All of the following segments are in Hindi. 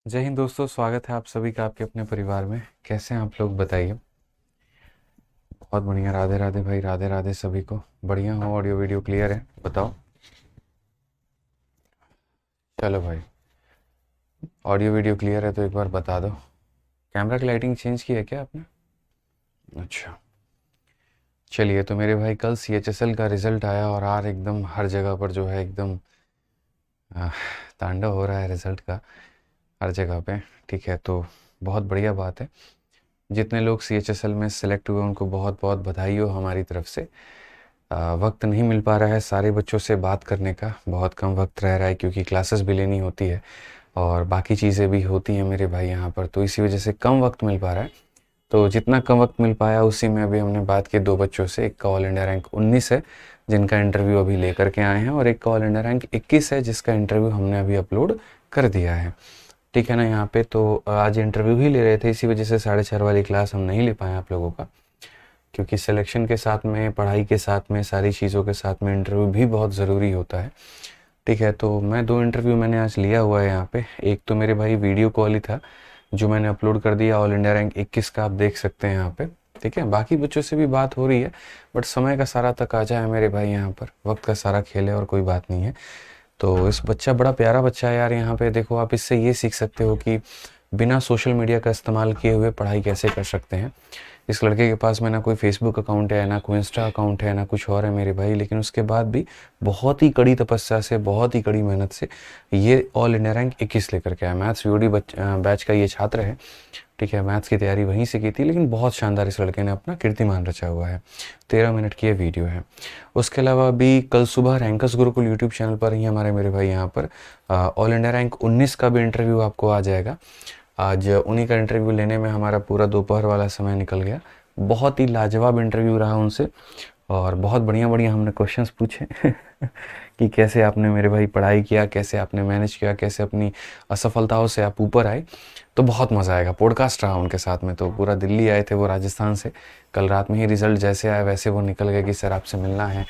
जय हिंद दोस्तों, स्वागत है आप सभी का आपके अपने परिवार में। कैसे हैं आप लोग बताइए। बहुत बढ़िया। राधे राधे भाई, राधे राधे सभी को। बढ़िया हो, ऑडियो वीडियो क्लियर है, बताओ। चलो भाई, ऑडियो वीडियो क्लियर है तो एक बार बता दो। कैमरा की लाइटिंग चेंज की है क्या आपने? अच्छा, चलिए। तो मेरे भाई कल CHSL का रिजल्ट आया और यार एकदम हर जगह पर जो है एकदम आह, तांडव हो रहा है रिजल्ट का, हर जगह पे। ठीक है, तो बहुत बढ़िया बात है। जितने लोग CHSL में सिलेक्ट हुए उनको बहुत बहुत बधाई हो हमारी तरफ से। वक्त नहीं मिल पा रहा है सारे बच्चों से बात करने का, बहुत कम वक्त रह रहा है क्योंकि क्लासेस भी लेनी होती है और बाकी चीज़ें भी होती हैं मेरे भाई यहाँ पर, तो इसी वजह से कम वक्त मिल पा रहा है। तो जितना कम वक्त मिल पाया उसी में अभी हमने बात की दो बच्चों से। एक का ऑल इंडिया रैंक 19 है जिनका इंटरव्यू अभी लेकर के आए हैं, और एक का ऑल इंडिया रैंक 21 है जिसका इंटरव्यू हमने अभी अपलोड कर दिया है। ठीक है ना। यहाँ पे तो आज इंटरव्यू ही ले रहे थे, इसी वजह से 4:30 वाली क्लास हम नहीं ले पाए आप लोगों का, क्योंकि सिलेक्शन के साथ में, पढ़ाई के साथ में, सारी चीज़ों के साथ में इंटरव्यू भी बहुत ज़रूरी होता है। ठीक है, तो मैं दो इंटरव्यू मैंने आज लिया हुआ है यहाँ पे। एक तो मेरे भाई वीडियो कॉल ही था जो मैंने अपलोड कर दिया, ऑल इंडिया रैंक 21 का, आप देख सकते हैं यहाँ पे। ठीक है, बाकी बच्चों से भी बात हो रही है, बट समय का सारा तकाजा है मेरे भाई, यहाँ पर वक्त का सारा खेल है और कोई बात नहीं है। तो इस बच्चा बड़ा प्यारा बच्चा है यार। यहाँ पे देखो, आप इससे ये सीख सकते हो कि बिना सोशल मीडिया का इस्तेमाल किए हुए पढ़ाई कैसे कर सकते हैं। इस लड़के के पास में ना कोई फेसबुक अकाउंट है, ना कोई इंस्टा अकाउंट है, ना कुछ और है मेरे भाई, लेकिन उसके बाद भी बहुत ही कड़ी तपस्या से, बहुत ही कड़ी मेहनत से ये ऑल इंडिया रैंक 21 लेकर के आया। मैथ्स VOD बैच का ये छात्र है। ठीक है, मैथ्स की तैयारी वहीं से की थी, लेकिन बहुत शानदार इस लड़के ने अपना कीर्तिमान रचा हुआ है। 13 मिनट की ये वीडियो है। उसके अलावा अभी कल सुबह रैंकर्स गुरुकुल यूट्यूब चैनल पर ही हमारे मेरे भाई यहाँ पर ऑल इंडिया रैंक 19 का भी इंटरव्यू आपको आ जाएगा। आज उन्हीं का इंटरव्यू लेने में हमारा पूरा दोपहर वाला समय निकल गया। बहुत ही लाजवाब इंटरव्यू रहा उनसे, और बहुत बढ़िया बढ़िया हमने क्वेश्चंस पूछे कि कैसे आपने मेरे भाई पढ़ाई किया, कैसे आपने मैनेज किया, कैसे अपनी असफलताओं से आप ऊपर आए। तो बहुत मज़ा आएगा। पॉडकास्ट रहा उनके साथ में, तो पूरा दिल्ली आए थे वो राजस्थान से। कल रात में ही रिज़ल्ट जैसे आया वैसे वो निकल गए कि सर आपसे मिलना है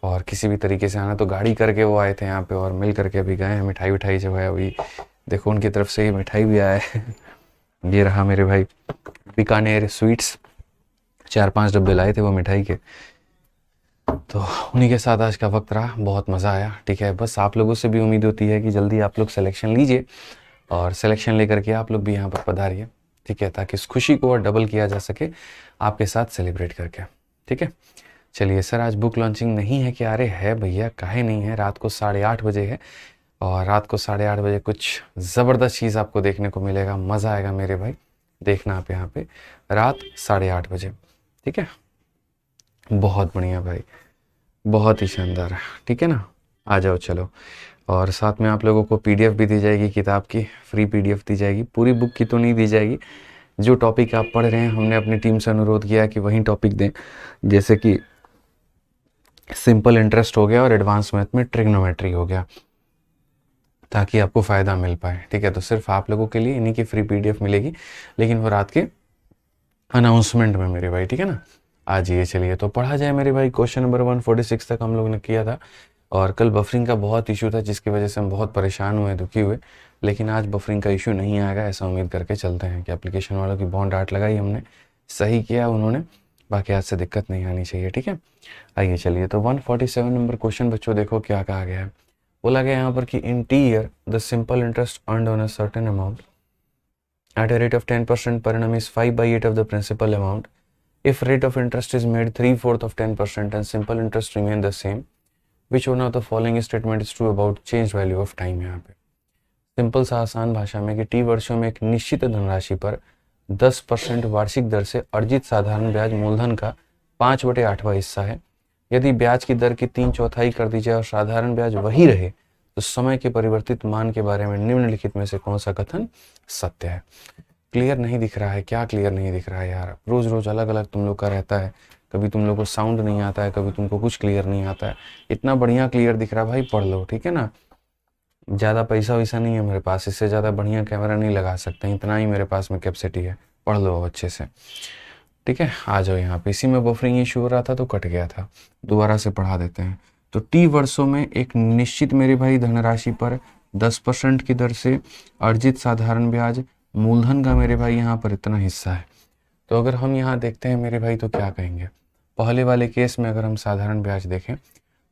और किसी भी तरीके से आना, तो गाड़ी करके वो आए थे यहाँ पे और मिल करके अभी गए हैं। मिठाई विठाई जो है अभी देखो उनकी तरफ से ही मिठाई भी आया है ये रहा मेरे भाई बीकानेर स्वीट्स, 4-5 डब्बे लाए थे वो मिठाई के। तो उन्हीं के साथ आज का वक्त रहा, बहुत मज़ा आया। ठीक है, बस आप लोगों से भी उम्मीद होती है कि जल्दी आप लोग सिलेक्शन लीजिए और सिलेक्शन लेकर के आप लोग भी यहाँ पर पधारिए। ठीक है, ताकि इस खुशी को और डबल किया जा सके आपके साथ सेलिब्रेट करके। ठीक है, चलिए। सर आज बुक लॉन्चिंग नहीं है क्या? अरे है भैया, काहे नहीं है। रात को 8:30 बजे है, और रात को 8:30 बजे कुछ ज़बरदस्त चीज़ आपको देखने को मिलेगा, मज़ा आएगा मेरे भाई। देखना आप यहाँ पे रात 8:30 बजे। ठीक है, बहुत बढ़िया भाई, बहुत ही शानदार। ठीक है ना, आ जाओ चलो। और साथ में आप लोगों को PDF भी दी जाएगी, किताब की फ्री PDF दी जाएगी। पूरी बुक की तो नहीं दी जाएगी, जो टॉपिक आप पढ़ रहे हैं हमने अपनी टीम से अनुरोध किया कि वही टॉपिक दें, जैसे कि सिंपल इंटरेस्ट हो गया और एडवांस मैथ में ट्रिग्नोमेट्री हो गया, ताकि आपको फ़ायदा मिल पाए। ठीक है, तो सिर्फ आप लोगों के लिए इन्हीं की फ्री PDF मिलेगी, लेकिन वो रात के अनाउंसमेंट में मेरे भाई। ठीक है ना, आज ये चलिए तो पढ़ा जाए मेरे भाई। क्वेश्चन नंबर 146 तक हम लोग ने किया था, और कल बफरिंग का बहुत इशू था जिसकी वजह से हम बहुत परेशान हुए, दुखी हुए। लेकिन आज बफरिंग का इशू नहीं आएगा ऐसा उम्मीद करके चलते हैं कि एप्लीकेशन वालों की बॉन्ड आर्ट लगाई हमने, सही किया उन्होंने, बाकी आज से दिक्कत नहीं आनी चाहिए। ठीक है, आइए चलिए। तो 147 नंबर क्वेश्चन बच्चों देखो क्या कहा गया है। बोला गया यहाँ पर कि in T year the simple interest earned on a certain amount at a rate of 10% per annum is 5/8 of the principal amount. If rate of interest is made 3/4 of 10% and simple interest remain the same, which one of the following statement is true about change value of time? यहाँ पे सिंपल सा आसान भाषा में कि T वर्षों में एक निश्चित धनराशि पर 10% वार्षिक दर से अर्जित साधारण ब्याज मूलधन का 5/8वां हिस्सा है। यदि ब्याज की दर की 3/4 कर दी जाए और साधारण ब्याज वही रहे, तो समय के परिवर्तित मान के बारे में निम्नलिखित में से कौन सा कथन सत्य है? क्लियर नहीं दिख रहा है क्या? क्लियर नहीं दिख रहा है यार? रोज रोज अलग अलग तुम लोग का रहता है, कभी तुम लोग को साउंड नहीं आता है, कभी तुमको कुछ क्लियर नहीं आता है। इतना बढ़िया क्लियर दिख रहा है भाई, पढ़ लो। ठीक है ना, ज़्यादा पैसा वैसा नहीं है मेरे पास, इससे ज़्यादा बढ़िया कैमरा नहीं लगा सकते, इतना ही मेरे पास में कैपेसिटी है। पढ़ लो अच्छे से। ठीक है, आ जाओ यहाँ पे। इसी में बफरिंग इशू हो रहा था तो कट गया था, दोबारा से पढ़ा देते हैं। तो T वर्षों में एक निश्चित मेरे भाई धनराशि पर 10% की दर से अर्जित साधारण ब्याज, मूलधन का मेरे भाई यहाँ पर इतना हिस्सा है। तो अगर हम यहाँ देखते हैं मेरे भाई तो क्या कहेंगे, पहले वाले केस में अगर हम साधारण ब्याज देखें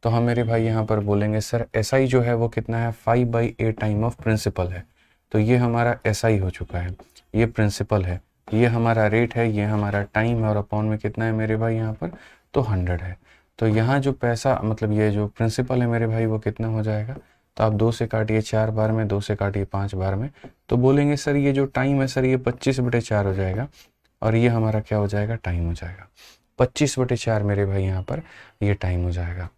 तो हम मेरे भाई यहाँ पर बोलेंगे सर SI जो है वो कितना है, 5/8 टाइम ऑफ प्रिंसिपल है। तो ये हमारा SI हो चुका है, ये प्रिंसिपल है, ये हमारा रेट है, ये हमारा टाइम है, और अपॉन में कितना है मेरे भाई यहाँ पर, तो 100 है। तो यहाँ जो पैसा मतलब ये जो प्रिंसिपल है मेरे भाई वो कितना हो जाएगा, तो आप 2 से काटिए 4 बार में, 2 से काटिए 5 बार में, तो बोलेंगे सर ये जो टाइम है सर ये 25/4 हो जाएगा, और ये हमारा क्या हो जाएगा, टाइम हो जाएगा। 25/4 मेरे भाई यहाँ पर ये टाइम हो जाएगा।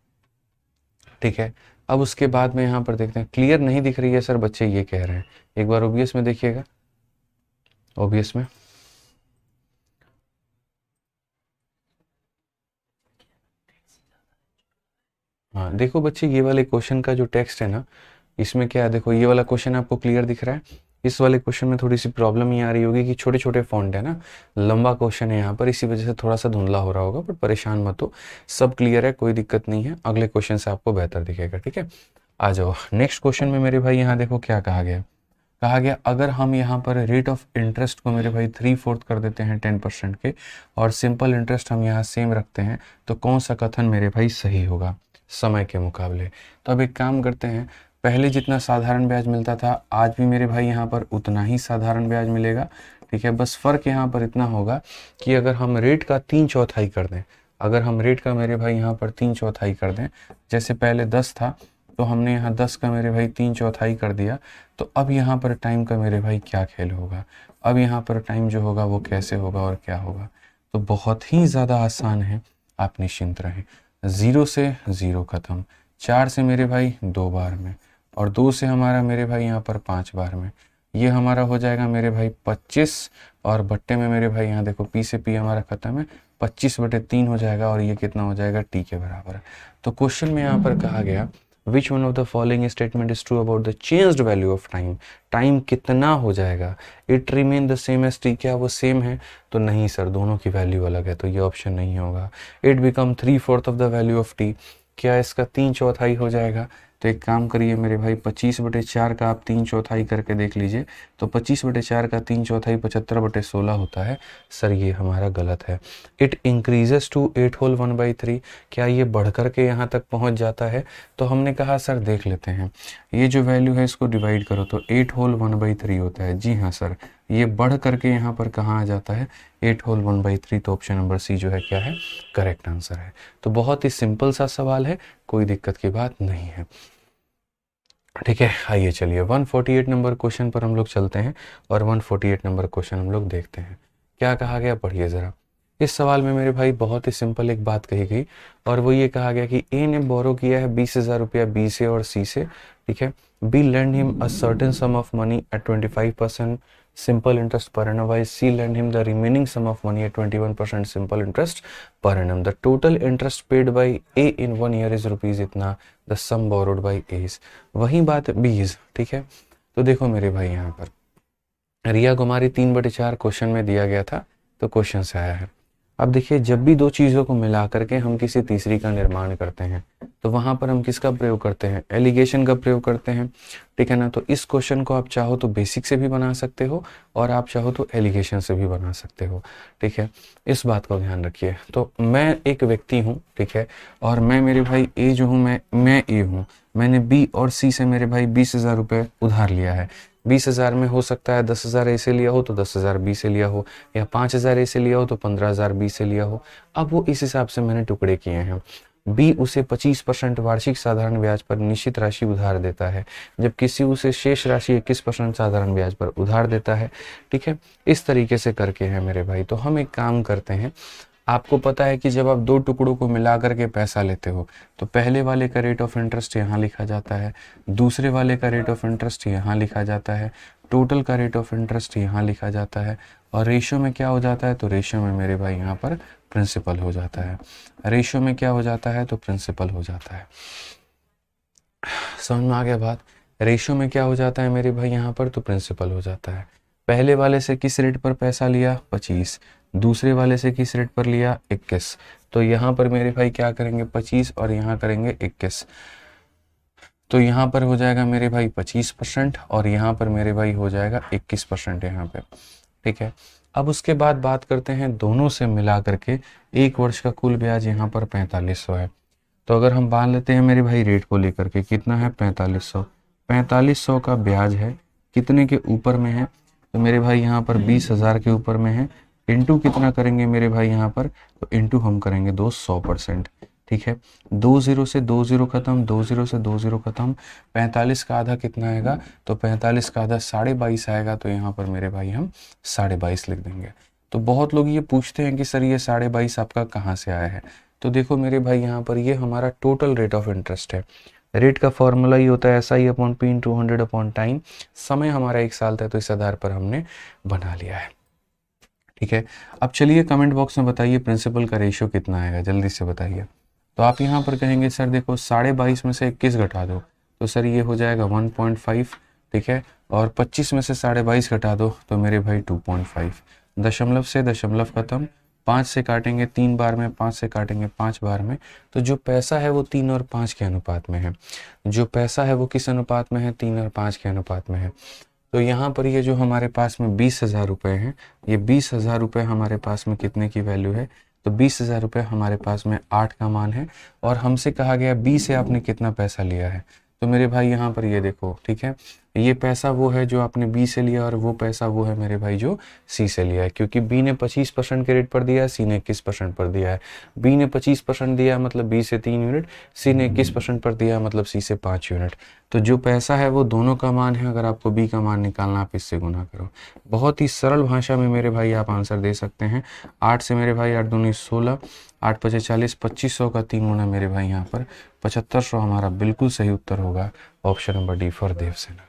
ठीक है, अब उसके बाद में यहाँ पर देखते हैं, क्लियर नहीं दिख रही है सर, बच्चे ये कह रहे हैं, एक बार OBS में देखिएगा, OBS में हाँ देखो बच्चे, ये वाले क्वेश्चन का जो टेक्स्ट है ना, इसमें क्या है, देखो ये वाला क्वेश्चन आपको क्लियर दिख रहा है। इस वाले क्वेश्चन में थोड़ी सी प्रॉब्लम ये आ रही होगी कि छोटे छोटे फॉन्ट है ना, लंबा क्वेश्चन है यहाँ पर, इसी वजह से थोड़ा सा धुंधला हो रहा होगा, पर परेशान मत हो, सब क्लियर है, कोई दिक्कत नहीं है, अगले क्वेश्चन से आपको बेहतर दिखेगा। ठीक है, आ जाओ नेक्स्ट क्वेश्चन में मेरे भाई, यहाँ देखो क्या कहा गया, कहा गया अगर हम यहाँ पर रेट ऑफ इंटरेस्ट को मेरे भाई 3/4 कर देते हैं 10% के, और सिंपल इंटरेस्ट हम यहाँ सेम रखते हैं, तो कौन सा कथन मेरे भाई सही होगा समय के मुकाबले। तो अब एक काम करते हैं, पहले जितना साधारण ब्याज मिलता था आज भी मेरे भाई यहाँ पर उतना ही साधारण ब्याज मिलेगा। ठीक है, बस फ़र्क यहाँ पर इतना होगा कि अगर हम रेट का 3/4 कर दें, अगर हम रेट का मेरे भाई यहाँ पर 3/4 कर दें, जैसे पहले 10 था तो हमने यहाँ 10 का मेरे भाई 3/4 कर दिया, तो अब यहाँ पर टाइम का मेरे भाई क्या खेल होगा, अब यहाँ पर टाइम जो होगा वो कैसे होगा और क्या होगा, तो बहुत ही ज़्यादा आसान है, आप निश्चिंत रहें। 0 से 0 ख़त्म, 4 से मेरे भाई 2 बार में, और 2 से हमारा मेरे भाई यहाँ पर 5 बार में, ये हमारा हो जाएगा मेरे भाई 25, और बट्टे में मेरे भाई यहाँ देखो P से P हमारा ख़त्म है, 25/3 हो जाएगा, और ये कितना हो जाएगा, T के बराबर। तो क्वेश्चन में यहाँ पर कहा गया which one of the following statement is true about the changed value of time, time कितना हो जाएगा, it remain the same as T, क्या वो सेम है, तो नहीं सर, दोनों की वैल्यू अलग है, तो ये ऑप्शन नहीं होगा। It become 3/4 of the value of T, क्या इसका 3/4 हो जाएगा, तो एक काम करिए मेरे भाई 25/4 का आप 3/4 करके देख लीजिए, तो 25/4 का 3/4 75/16 होता है, सर ये हमारा गलत है। इट इंक्रीजेस टू 8 होल 1/3, क्या ये बढ़ कर के यहाँ तक पहुँच जाता है, तो हमने कहा सर देख लेते हैं, ये जो वैल्यू है इसको डिवाइड करो तो 8 होल 1/3 होता है। जी हाँ सर, ये बढ़ करके यहाँ पर कहाँ आ जाता है, 8 होल 1/3, तो ऑप्शन नंबर सी जो है क्या है, करेक्ट आंसर है। तो बहुत ही सिंपल सा सवाल है, कोई दिक्कत की बात नहीं है। ठीक है, आइए चलिए 148 नंबर क्वेश्चन पर हम लोग चलते हैं, और 148 नंबर क्वेश्चन हम लोग देखते हैं क्या कहा गया, पढ़िए ज़रा। इस सवाल में मेरे भाई बहुत ही सिंपल एक बात कही गई, और वो ये कहा गया कि ए ने बोरो किया है 20,000 रुपया बी से और सी से। ठीक है, B lend him a certain sum of money at 25% simple interest per annum, while C lend him the remaining sum of money at 21% simple interest per annum. The total interest paid by A in 1 year is rupees इतना, the sum borrowed by A is, वही बात B's। ठीक है, तो देखो मेरे भाई यहाँ पर रिया कुमारी 3/4 क्वेश्चन में दिया गया था, तो क्वेश्चन से आया है। अब देखिए, जब भी दो चीज़ों को मिला करके हम किसी तीसरी का निर्माण करते हैं, तो वहाँ पर हम किसका प्रयोग करते हैं, एलिगेशन का प्रयोग करते हैं। ठीक है ना, तो इस क्वेश्चन को आप चाहो तो बेसिक से भी बना सकते हो, और आप चाहो तो एलिगेशन से भी बना सकते हो। ठीक है, इस बात का ध्यान रखिए। तो मैं एक व्यक्ति हूँ, ठीक है, और मैं मेरे भाई ए जो हूँ, मैं ए हूँ, मैंने बी और सी से मेरे भाई 20,000 रुपये उधार लिया है। 20,000 में हो सकता है 10,000 ए से लिया हो तो 10,000 बी से लिया हो, या 5,000 ए से लिया हो तो 15,000 बी से लिया हो। अब वो इस हिसाब से मैंने टुकड़े किए हैं। बी उसे 25% वार्षिक साधारण ब्याज पर निश्चित राशि उधार देता है, जबकि सी उसे शेष राशि 21% साधारण ब्याज पर उधार देता है। ठीक है, इस तरीके से करके है मेरे भाई। तो हम एक काम करते हैं, आपको पता है कि जब आप दो टुकड़ों को मिला करके पैसा लेते हो, तो पहले वाले का रेट ऑफ इंटरेस्ट यहाँ लिखा जाता है, दूसरे वाले का रेट ऑफ इंटरेस्ट यहाँ लिखा जाता है, टोटल का रेट ऑफ इंटरेस्ट यहाँ लिखा जाता है, और रेशियो में क्या हो जाता है, तो रेशियो में मेरे भाई यहाँ पर प्रिंसिपल हो जाता है। रेशियो में क्या हो जाता है, तो प्रिंसिपल हो जाता है। समझ में आ गया बात, रेशियो में क्या हो जाता है मेरे भाई यहाँ पर, तो प्रिंसिपल हो जाता है। पहले वाले से किस रेट पर पैसा लिया, 25, दूसरे वाले से किस रेट पर लिया, 21, तो यहाँ पर मेरे भाई क्या करेंगे, 25 और यहाँ करेंगे 21। तो यहाँ पर हो जाएगा मेरे भाई 25% और यहाँ पर मेरे भाई हो जाएगा 21% यहाँ पे, ठीक है। अब उसके बाद बात करते हैं दोनों से मिला करके, एक वर्ष का कुल ब्याज यहाँ पर 4500 है। तो अगर हम मान लेते हैं मेरे भाई रेट को लेकर के, कितना है 4500 का ब्याज है, कितने के ऊपर में है, तो मेरे भाई यहाँ पर 20,000 के ऊपर में है। इंटू कितना करेंगे मेरे भाई यहाँ पर, तो इंटू हम करेंगे 200%, ठीक है। 20 से 20 खत्म, 20 से 20 खत्म, 45 का आधा कितना आएगा, तो 45 का आधा 22.5 आएगा। तो यहाँ पर मेरे भाई हम 22.5 लिख देंगे। तो बहुत लोग ये पूछते हैं कि सर ये 22.5 आपका कहाँ से आया है। तो देखो मेरे भाई यहाँ पर ये हमारा टोटल रेट ऑफ इंटरेस्ट है। रेट का फॉर्मूला ही होता है SI upon P into 100 upon time. समय हमारा 1 साल था, तो इस आधार पर हमने बना लिया है, ठीक है। अब चलिए कमेंट बॉक्स में बताइए प्रिंसिपल का रेशियो कितना आएगा, जल्दी से बताइए। तो आप यहाँ पर कहेंगे सर देखो 22.5 में से 21 घटा दो, तो सर ये हो जाएगा 1.5, ठीक है। और 25 में से 22.5 घटा दो, तो मेरे भाई 2.5। दशमलव से दशमलव खत्म, 5 से काटेंगे 3 बार में, 5 से काटेंगे 5 बार में। तो जो पैसा है वो 3 और 5 के अनुपात में है। जो पैसा है वो किस अनुपात में है, 3 और 5 के अनुपात में है। तो यहाँ पर ये जो हमारे पास में 20,000 रुपये हैं, ये 20,000 रुपये हमारे पास में कितने की वैल्यू है, तो 20,000 रुपये हमारे पास में 8 का मान है। और हमसे कहा गया B से आपने कितना पैसा लिया है। तो मेरे भाई यहाँ पर ये देखो, ठीक है, ये पैसा वो है जो आपने B से लिया और वो पैसा वो है मेरे भाई जो C से लिया है। क्योंकि B ने 25% के रेट पर दिया है, C ने 21% पर दिया है। B ने 25% दिया मतलब B से 3 यूनिट, C ने 21% पर दिया मतलब C से 5 यूनिट। तो जो पैसा है वो दोनों का मान है। अगर आपको B का मान निकालना, आप इससे गुना करो। बहुत ही सरल भाषा में मेरे भाई आप आंसर दे सकते हैं। 8 से मेरे भाई 8 दूनी 16, 8 पचे 40, 2500 का 3 गुना मेरे भाई यहाँ पर 7500 हमारा बिल्कुल सही उत्तर होगा। Option number D for Devsena,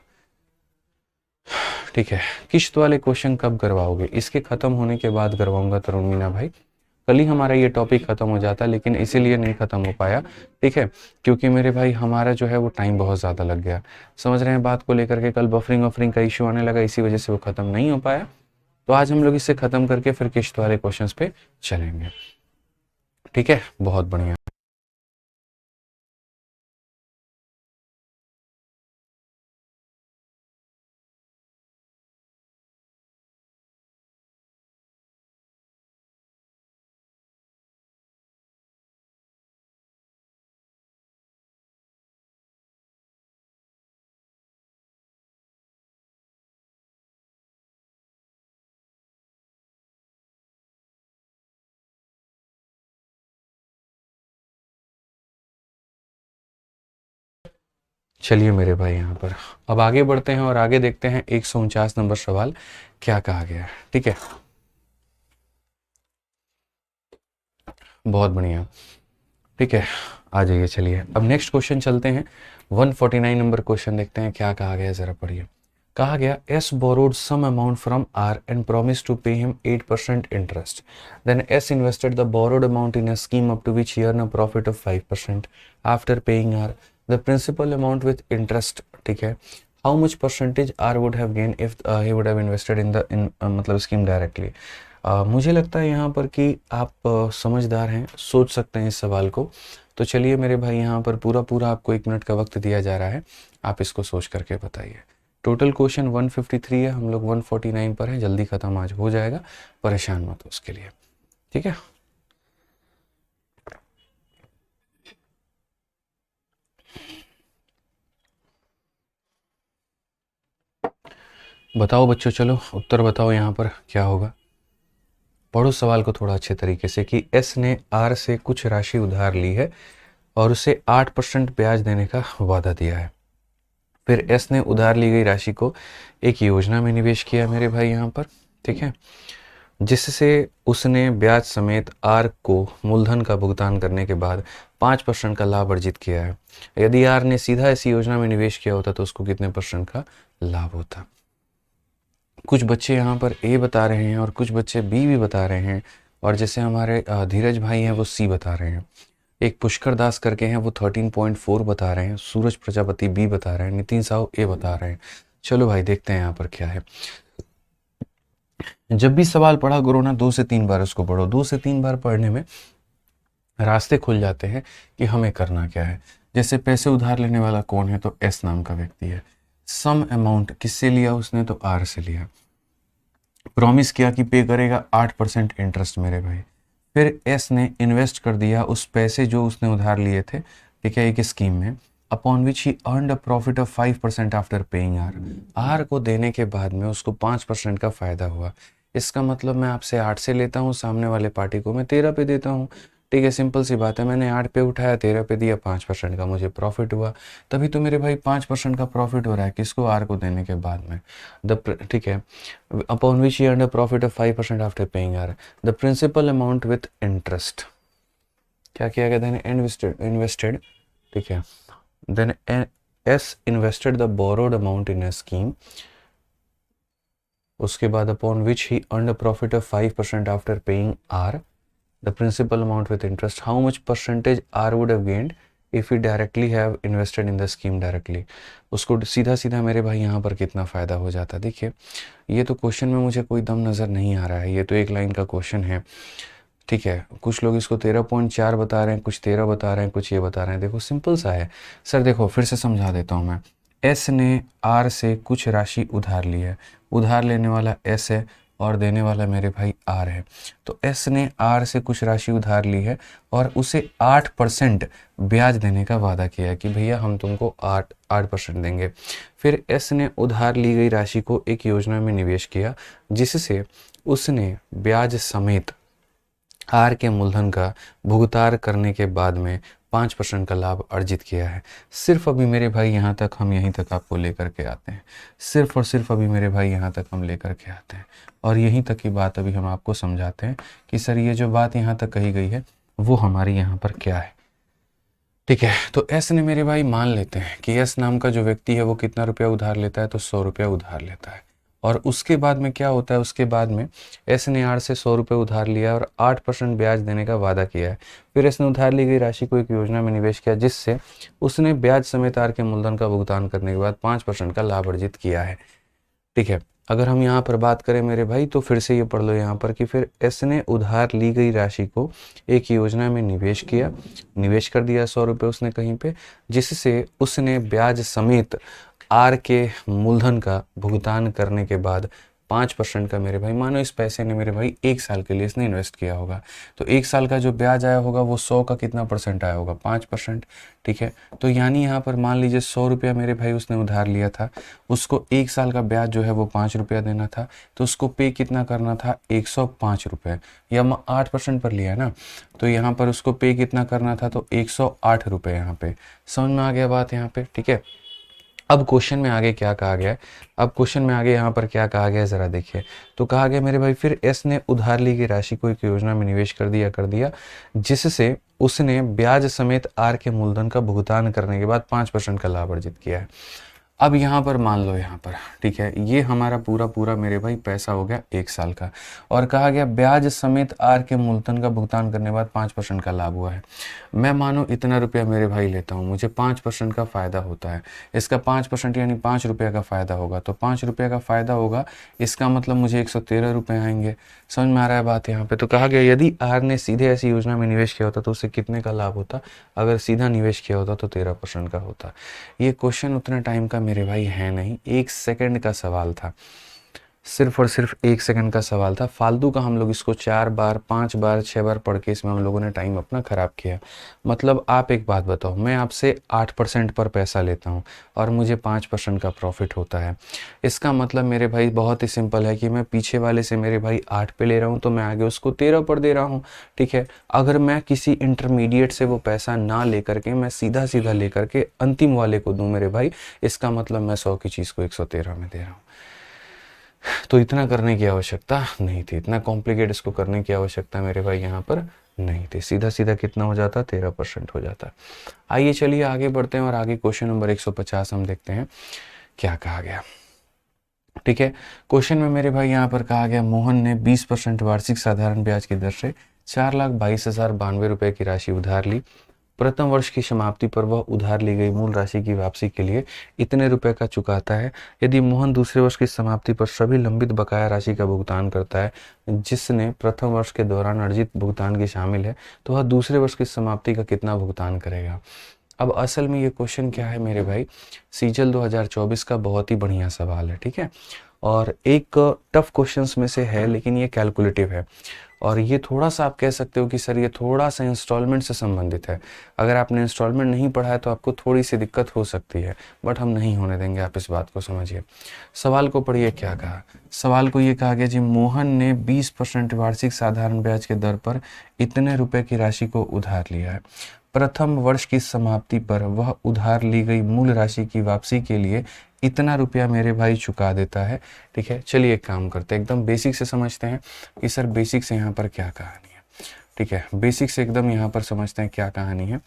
ठीक है। किश्त वाले क्वेश्चन कब करवाओगे, इसके खत्म होने के बाद करवाऊंगा तरुण मीना भाई। कल ही हमारा ये टॉपिक खत्म हो जाता, लेकिन इसीलिए नहीं खत्म हो पाया, ठीक है, क्योंकि मेरे भाई हमारा जो है वो टाइम बहुत ज़्यादा लग गया। समझ रहे हैं बात को लेकर के, कल बफरिंग वफरिंग का इशू आने लगा, इसी वजह से वो खत्म नहीं हो पाया। तो आज हम लोग इसे खत्म करके फिर किश्त वाले क्वेश्चंस पे चलेंगे, ठीक है। बहुत बढ़िया। चलिए मेरे भाई यहाँ पर अब आगे बढ़ते हैं और आगे देखते हैं 149 नंबर सवाल क्या कहा गया है, ठीक है। बहुत बढ़िया, ठीक है, आ जाइए। चलिए अब नेक्स्ट क्वेश्चन चलते हैं। 149 नंबर क्वेश्चन देखते हैं क्या कहा गया, जरा पढ़िए। कहा गया S borrowed some amount from R and promised to pay him 8% interest. Then S invested the borrowed amount in a scheme up to which he earned a profit of 5%. After paying R the principal amount with interest, ठीक है, how much percentage R would have gained if he would have invested in the मतलब scheme directly. मुझे लगता है यहाँ पर कि आप समझदार हैं, सोच सकते हैं इस सवाल को। तो चलिए मेरे भाई यहाँ पर पूरा पूरा आपको 1 मिनट का वक्त दिया जा रहा है, आप इसको सोच करके बताइए। टोटल क्वेश्चन 153 है, हम लोग 149 पर हैं, जल्दी खत्म आज हो जाएगा, परेशान मत हो उसके लिए, ठीक है। बताओ बच्चों, चलो उत्तर बताओ यहाँ पर क्या होगा। पढ़ो सवाल को थोड़ा अच्छे तरीके से कि एस ने आर से कुछ राशि उधार ली है और उसे 8% ब्याज देने का वादा दिया है। फिर एस ने उधार ली गई राशि को एक योजना में निवेश किया मेरे भाई यहाँ पर, ठीक है, जिससे उसने ब्याज समेत आर को मूलधन का भुगतान करने के बाद 5% का लाभ अर्जित किया है। यदि आर ने सीधा इस योजना में निवेश किया होता तो उसको कितने % का लाभ होता। कुछ बच्चे यहाँ पर ए बता रहे हैं और कुछ बच्चे बी भी बता रहे हैं, और जैसे हमारे धीरज भाई हैं वो सी बता रहे हैं। एक पुष्कर दास करके हैं वो 13.4 बता रहे हैं, सूरज प्रजापति बी बता रहे हैं, नितिन साहू ए बता रहे हैं। चलो भाई देखते हैं यहाँ पर क्या है। जब भी सवाल पढ़ा करो ना 2 से 3 बार उसको पढ़ो। 2 से 3 बार पढ़ने में रास्ते खुल जाते हैं कि हमें करना क्या है। जैसे पैसे उधार लेने वाला कौन है, तो एस नाम का व्यक्ति है। सम अमाउंट किससे लिया उसने, तो आर से लिया। प्रॉमिस किया कि पे करेगा 8% इंटरेस्ट मेरे भाई। फिर एस ने इन्वेस्ट कर दिया उस पैसे जो उसने उधार लिए थे, ठीक है, एक स्कीम में, upon which he earned a profit of 5% after paying R. R को देने के बाद में उसको 5% का फ़ायदा हुआ। इसका मतलब मैं आपसे 8 से लेता हूँ, सामने वाले पार्टी को मैं 13 पे देता हूँ। ठीक है, सिंपल सी बात है, मैंने 8 पे उठाया, 13 पे दिया, 5% का मुझे प्रॉफिट हुआ। तभी तो मेरे भाई 5% का प्रॉफिट हो रहा है, किसको, आर को देने के बाद में। ठीक है, upon which he earned a profit of 5% after paying R. The principal amount with interest. क्या किया गया, then invested, ठीक है, then S invested the borrowed amount in a scheme. उसके बाद upon which he earned a profit of 5% after paying R. The principal amount with interest. How much percentage R would have gained if he directly have invested in the scheme directly. उसको सीधा सीधा मेरे भाई यहाँ पर कितना फ़ायदा हो जाता। देखिए, ये तो क्वेश्चन में मुझे कोई दम नज़र नहीं आ रहा है, ये तो एक लाइन का क्वेश्चन है, ठीक है। कुछ लोग इसको 13.4 बता रहे हैं, कुछ 13 बता रहे हैं, कुछ ये बता रहे हैं। देखो सिंपल सा है सर, देखो फिर से समझा देता हूँ मैं। एस ने आर से कुछ राशि उधार ली है, उधार लेने वाला एस है और देने वाला मेरे भाई आर है। तो एस ने आर से कुछ राशि उधार ली है और उसे 8% ब्याज देने का वादा किया है कि भैया हम तुमको 8% देंगे। फिर एस ने उधार ली गई राशि को एक योजना में निवेश किया, जिससे उसने ब्याज समेत आर के मूलधन का भुगतान करने के बाद में 5% का लाभ अर्जित किया है। सिर्फ अभी मेरे भाई यहाँ तक, हम यहीं तक आपको लेकर के आते हैं, सिर्फ और सिर्फ अभी मेरे भाई यहाँ तक हम लेकर के आते हैं और यहीं तक की बात अभी हम आपको समझाते हैं कि सर ये जो बात यहाँ तक कही गई है वो हमारी यहाँ पर क्या है। ठीक है, तो एस ने मेरे भाई, मान लेते हैं कि एस नाम का जो व्यक्ति है वो कितना रुपया उधार लेता है, तो 100 रुपया उधार लेता है। और उसके बाद में क्या होता है, उसके बाद में एस ने आर से 100 रुपये उधार लिया और 8% ब्याज देने का वादा किया है। फिर एस ने उधार ली गई राशि को एक योजना में निवेश किया, जिससे उसने ब्याज समेत आर के मूलधन का भुगतान करने के बाद 5% का लाभ अर्जित किया है। ठीक है, अगर हम यहाँ पर बात करें मेरे भाई, तो फिर से ये पढ़ लो यहाँ पर कि फिर एस ने उधार ली गई राशि को एक योजना में निवेश किया, निवेश कर दिया 100 रुपये उसने कहीं पे, जिससे उसने ब्याज समेत आर के मूलधन का भुगतान करने के बाद 5% का मेरे भाई, मानो इस पैसे ने मेरे भाई 1 साल के लिए इसने इन्वेस्ट किया होगा, तो 1 साल का जो ब्याज आया होगा वो 100 का कितना परसेंट आया होगा, 5%। ठीक है, तो यानी यहाँ पर मान लीजिए 100 रुपया मेरे भाई उसने उधार लिया था, उसको 1 साल का ब्याज जो है वो 5 रुपया देना था, तो उसको पे कितना करना था, 105 रुपये, या 8% पर लिया है ना, तो यहाँ पर उसको पे कितना करना था, तो 108 रुपये। यहाँ पे समझ में आ गया बात यहाँ पे। ठीक है, अब क्वेश्चन में आगे क्या कहा गया है, अब क्वेश्चन में आगे यहाँ पर क्या कहा गया है ज़रा देखिए। तो कहा गया मेरे भाई, फिर एस ने उधार ली गई राशि को एक योजना में निवेश कर दिया जिससे उसने ब्याज समेत आर के मूलधन का भुगतान करने के बाद 5% का लाभ अर्जित किया है। अब यहाँ पर मान लो, यहाँ पर ठीक है, ये हमारा पूरा पूरा मेरे भाई पैसा हो गया 1 साल का, और कहा गया ब्याज समेत आर के मूलधन का भुगतान करने के बाद 5% का लाभ हुआ है। मैं मानो इतना रुपया मेरे भाई लेता हूँ, मुझे 5% का फ़ायदा होता है, इसका 5% यानी 5 रुपये का फ़ायदा होगा, तो 5 रुपये का फ़ायदा होगा, इसका मतलब मुझे 113 रुपये आएंगे। समझ में आ रहा है बात यहाँ पे। तो कहा गया यदि आर ने सीधे ऐसी योजना में निवेश किया होता तो उसे कितने का लाभ होता, अगर सीधा निवेश किया होता तो 13% का होता। ये क्वेश्चन उतने टाइम का मेरे भाई है नहीं, 1 सेकंड का सवाल था, सिर्फ और सिर्फ 1 सेकंड का सवाल था। फालतू का हम लोग इसको 4 बार 5 बार 6 बार पढ़ के इसमें हम लोगों ने टाइम अपना ख़राब किया। मतलब आप एक बात बताओ, मैं आपसे 8% पर पैसा लेता हूँ और मुझे 5% का प्रॉफिट होता है, इसका मतलब मेरे भाई बहुत ही सिंपल है कि मैं पीछे वाले से मेरे भाई 8 पे ले रहा हूँ तो मैं आगे उसको 13 पर दे रहा हूँ। ठीक है, अगर मैं किसी इंटरमीडिएट से वो पैसा ना लेकर के मैं सीधा सीधा लेकर के अंतिम वाले को दूँ मेरे भाई, इसका मतलब मैं 100 की चीज़ को 113 में दे रहा हूँ। तो इतना करने की आवश्यकता नहीं थी, इतना कॉम्प्लिकेट इसको करने की आवश्यकता मेरे भाई यहाँ पर नहीं थी, सीधा सीधा कितना हो जाता, 13% हो जाता। आइए चलिए आगे बढ़ते हैं और आगे क्वेश्चन नंबर 150 हम देखते हैं क्या कहा गया। ठीक है, क्वेश्चन में मेरे भाई यहाँ पर कहा गया मोहन ने 20% वार्षिक साधारण ब्याज की दर से 4,22,092 रुपये की राशि उधार ली प्रथम वर्ष की समाप्ति पर वह उधार ली गई मूल राशि की वापसी के लिए इतने रुपए का चुकाता है। यदि मोहन दूसरे वर्ष की समाप्ति पर सभी लंबित बकाया राशि का भुगतान करता है जिसने प्रथम वर्ष के दौरान अर्जित भुगतान की शामिल है, तो वह दूसरे वर्ष की समाप्ति का कितना भुगतान करेगा। अब असल में ये क्वेश्चन क्या है मेरे भाई, सीजल 2024 का बहुत ही बढ़िया सवाल है, ठीक है। और एक टफ क्वेश्चंस में से है, लेकिन ये कैलकुलेटिव है और ये थोड़ा सा आप कह सकते हो कि सर ये थोड़ा सा इंस्टॉलमेंट से संबंधित है। अगर आपने इंस्टॉलमेंट नहीं पढ़ा है तो आपको थोड़ी सी दिक्कत हो सकती है, बट हम नहीं होने देंगे, आप इस बात को समझिए। सवाल को पढ़िए क्या कहा। सवाल को ये कहा गया जी, मोहन ने 20% वार्षिक साधारण ब्याज के दर पर इतने रुपए की राशि को उधार लिया है। प्रथम वर्ष की समाप्ति पर वह उधार ली गई मूल राशि की वापसी के लिए इतना रुपया मेरे भाई चुका देता है, ठीक है। चलिए एक काम करते हैं, एकदम बेसिक से समझते हैं कि सर बेसिक से यहाँ पर क्या कहानी है, ठीक है। बेसिक से एकदम यहाँ पर समझते हैं क्या कहानी है।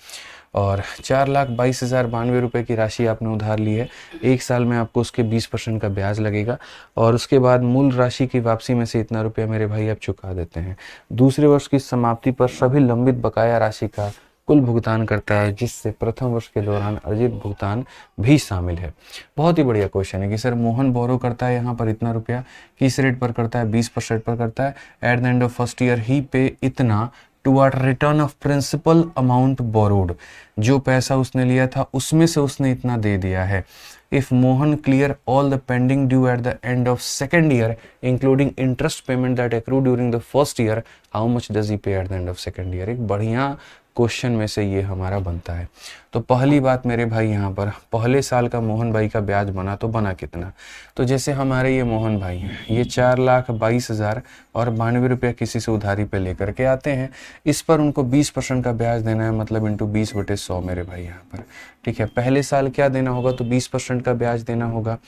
और 4,22,092 रुपये की राशि आपने उधार ली है। एक साल में आपको उसके 20% का ब्याज लगेगा और उसके बाद मूल राशि की वापसी में से इतना रुपया मेरे भाई आप चुका देते हैं। दूसरे वर्ष की समाप्ति पर सभी लंबित बकाया राशि का कुल भुगतान करता है जिससे प्रथम वर्ष के दौरान अर्जित भुगतान भी शामिल है। बहुत ही बढ़िया क्वेश्चन है कि सर मोहन बोरो करता है यहाँ पर इतना रुपया, किस रेट पर करता है, 20% पर करता है। At the end of first year ही पे इतना toward return of principal amount borrowed, जो पैसा उसने लिया था उसमें से उसने इतना दे दिया है। If Mohan clear all the pending due at the end of second year, including interest payment that accrue during the first year, how much does he pay at the end of second year? एक बढ़िया क्वेश्चन में से ये हमारा बनता है। तो पहली बात मेरे भाई यहाँ पर पहले साल का मोहन भाई का ब्याज बना तो बना कितना। तो जैसे हमारे ये मोहन भाई हैं, ये 4,22,000 और 92 रुपया किसी से उधारी पे लेकर के आते हैं। इस पर उनको 20% का ब्याज देना है, मतलब इंटू 20/100 मेरे भाई यहाँ पर, ठीक है। पहले साल क्या देना होगा, तो 20% का ब्याज देना होगा।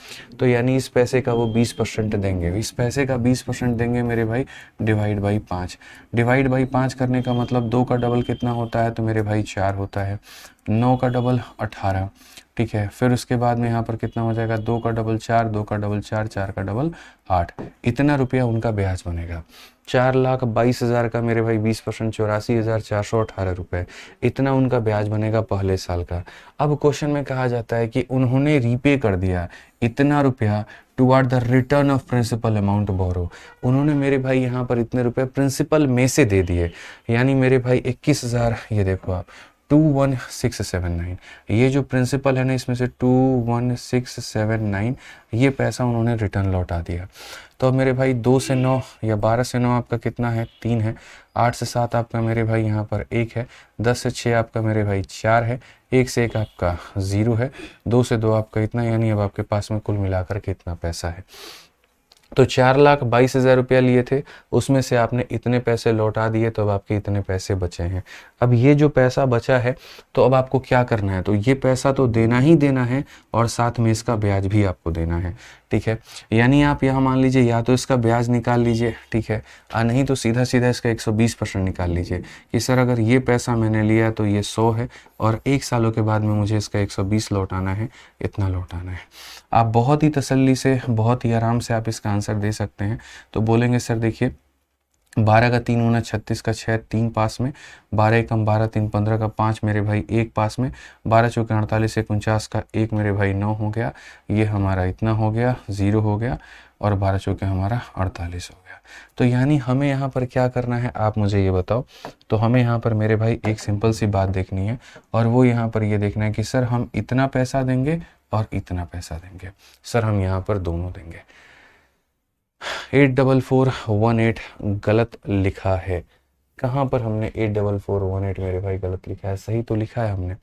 तो यानी इस पैसे का वो 20% देंगे। इस पैसे का 20% देंगे मेरे भाई, डिवाइड बाई 5। डिवाइड बाई 5 करने का मतलब 2 का डबल कितना होता है, तो मेरे भाई 4 होता है। 9 का डबल 18, ठीक है। फिर उसके बाद में यहाँ पर कितना हो जाएगा, 2 का डबल 4, 2 का डबल 4, 4 का डबल 8। इतना रुपया उनका ब्याज बनेगा। 4,22,000 का मेरे भाई 20%, 84,418 रुपये, इतना उनका ब्याज बनेगा पहले साल का। अब क्वेश्चन में कहा जाता है कि उन्होंने रीपे कर दिया इतना रुपया toward the return of principal amount borrow. उन्होंने मेरे भाई यहाँ पर इतने रुपए प्रिंसिपल में से दे दिए, यानी मेरे भाई 21,000, ये देखो आप 21679, ये जो प्रिंसिपल है ना इसमें से 21679 ये पैसा उन्होंने रिटर्न लौटा दिया। तो अब मेरे भाई 2 से 9 या 12 से 9 आपका कितना है, 3 है। 8 से 7 आपका मेरे भाई यहाँ पर 1 है। 10 से 6 आपका मेरे भाई 4 है। 1 से 1 आपका 0 है। 2 से 2 आपका इतना, यानी अब आपके पास में कुल मिलाकर कितना पैसा है। तो 4,22,000 रुपया लिए थे, उसमें से आपने इतने पैसे लौटा दिए, तो अब आपके इतने पैसे बचे हैं। अब ये जो पैसा बचा है तो अब आपको क्या करना है, तो ये पैसा तो देना ही देना है और साथ में इसका ब्याज भी आपको देना है, ठीक है। यानी आप यहाँ मान लीजिए या तो इसका ब्याज निकाल लीजिए, ठीक है, और नहीं तो सीधा सीधा इसका 120% निकाल लीजिए कि सर अगर ये पैसा मैंने लिया तो ये 100 है और 1 सालों के बाद में मुझे इसका 120 लौटाना है, इतना लौटाना है। आप बहुत ही तसल्ली से, बहुत ही आराम से आप इसका आंसर दे सकते हैं। तो बोलेंगे सर देखिए 12 का 3 गुना 36 का 6, 3 पास में, 12 एकम 12, 3 15 का 5 मेरे भाई 1 पास में, 12 चौके 48, 49 का 1 मेरे भाई 9 हो गया। ये हमारा इतना हो गया, 0 हो गया और 12 चौके हमारा 48 हो गया। तो यानी हमें यहाँ पर क्या करना है, आप मुझे ये बताओ। तो हमें यहाँ पर मेरे भाई एक सिंपल सी बात देखनी है और वो यहाँ पर ये देखना है कि सर हम इतना पैसा देंगे और इतना पैसा देंगे। सर हम यहाँ पर दोनों देंगे। 84418 गलत लिखा है। कहाँ पर हमने 84418 मेरे भाई गलत लिखा है, सही तो लिखा है हमने।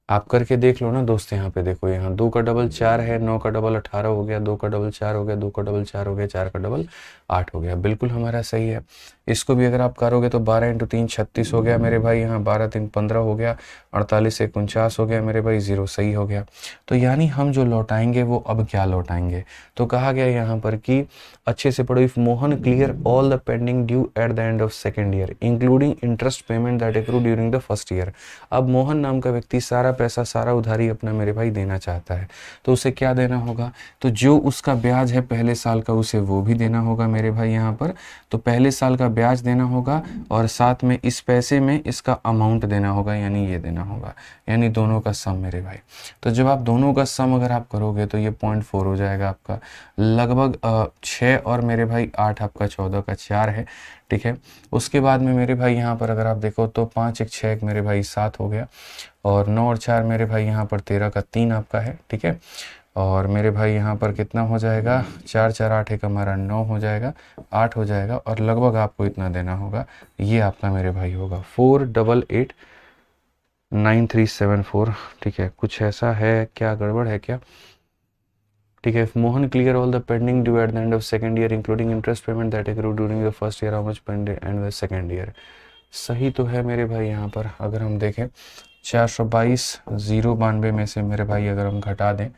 आप करके देख लो ना दोस्त, यहाँ पे देखो, यहाँ 2 का डबल 4 है, 9 का डबल 18 हो गया, 2 का डबल 4 हो गया, 2 का डबल 4 हो गया, 4 का डबल 8 हो गया, बिल्कुल हमारा सही है। इसको भी अगर आप करोगे तो 12 × 3 36 हो गया मेरे भाई, यहाँ 12 3 15 हो गया, 48 से 49 हो गया मेरे भाई, 0 सही हो गया। तो यानी हम जो लौटाएंगे वो अब क्या लौटाएंगे, तो कहा गया यहाँ पर कि अच्छे से पढ़ो। If Mohan clear all the pending due at the end of second year including interest payment that accrue during the first year. अब मोहन नाम का व्यक्ति सारा पैसा, सारा उधारी अपना मेरे भाई देना चाहता है, तो उसे क्या देना होगा, तो जो उसका ब्याज है पहले साल का उसे वो भी देना होगा मेरे भाई यहाँ पर। तो पहले साल का ब्याज देना होगा और साथ में इस पैसे में इसका अमाउंट देना होगा, यानी ये देना होगा, यानी दोनों का सम मेरे भाई। तो जब आप दोनों का सम अगर आप करोगे तो ये 0.4 हो जाएगा आपका, लगभग 6 और मेरे भाई 8 आपका 14 का 4 है, ठीक है। उसके बाद में मेरे भाई यहाँ पर अगर आप देखो तो 5 1 6 मेरे भाई 7 हो गया, और 9 और 4 मेरे भाई यहाँ पर 13 का 3 आपका है, ठीक है। और मेरे भाई यहाँ पर कितना हो जाएगा, 4 4 8 एक हमारा 9 हो जाएगा, 8 हो जाएगा, और लगभग आपको इतना देना होगा। ये आपका मेरे भाई होगा 4889374, ठीक है। कुछ ऐसा है क्या, गड़बड़ है क्या, ठीक है। Mohan clear all the pending due at the end of second year including interest payment that accrued during the first year, how much paid and the second year. सही तो है मेरे भाई यहाँ पर। अगर हम देखें 422 092 में से मेरे भाई अगर हम घटा दें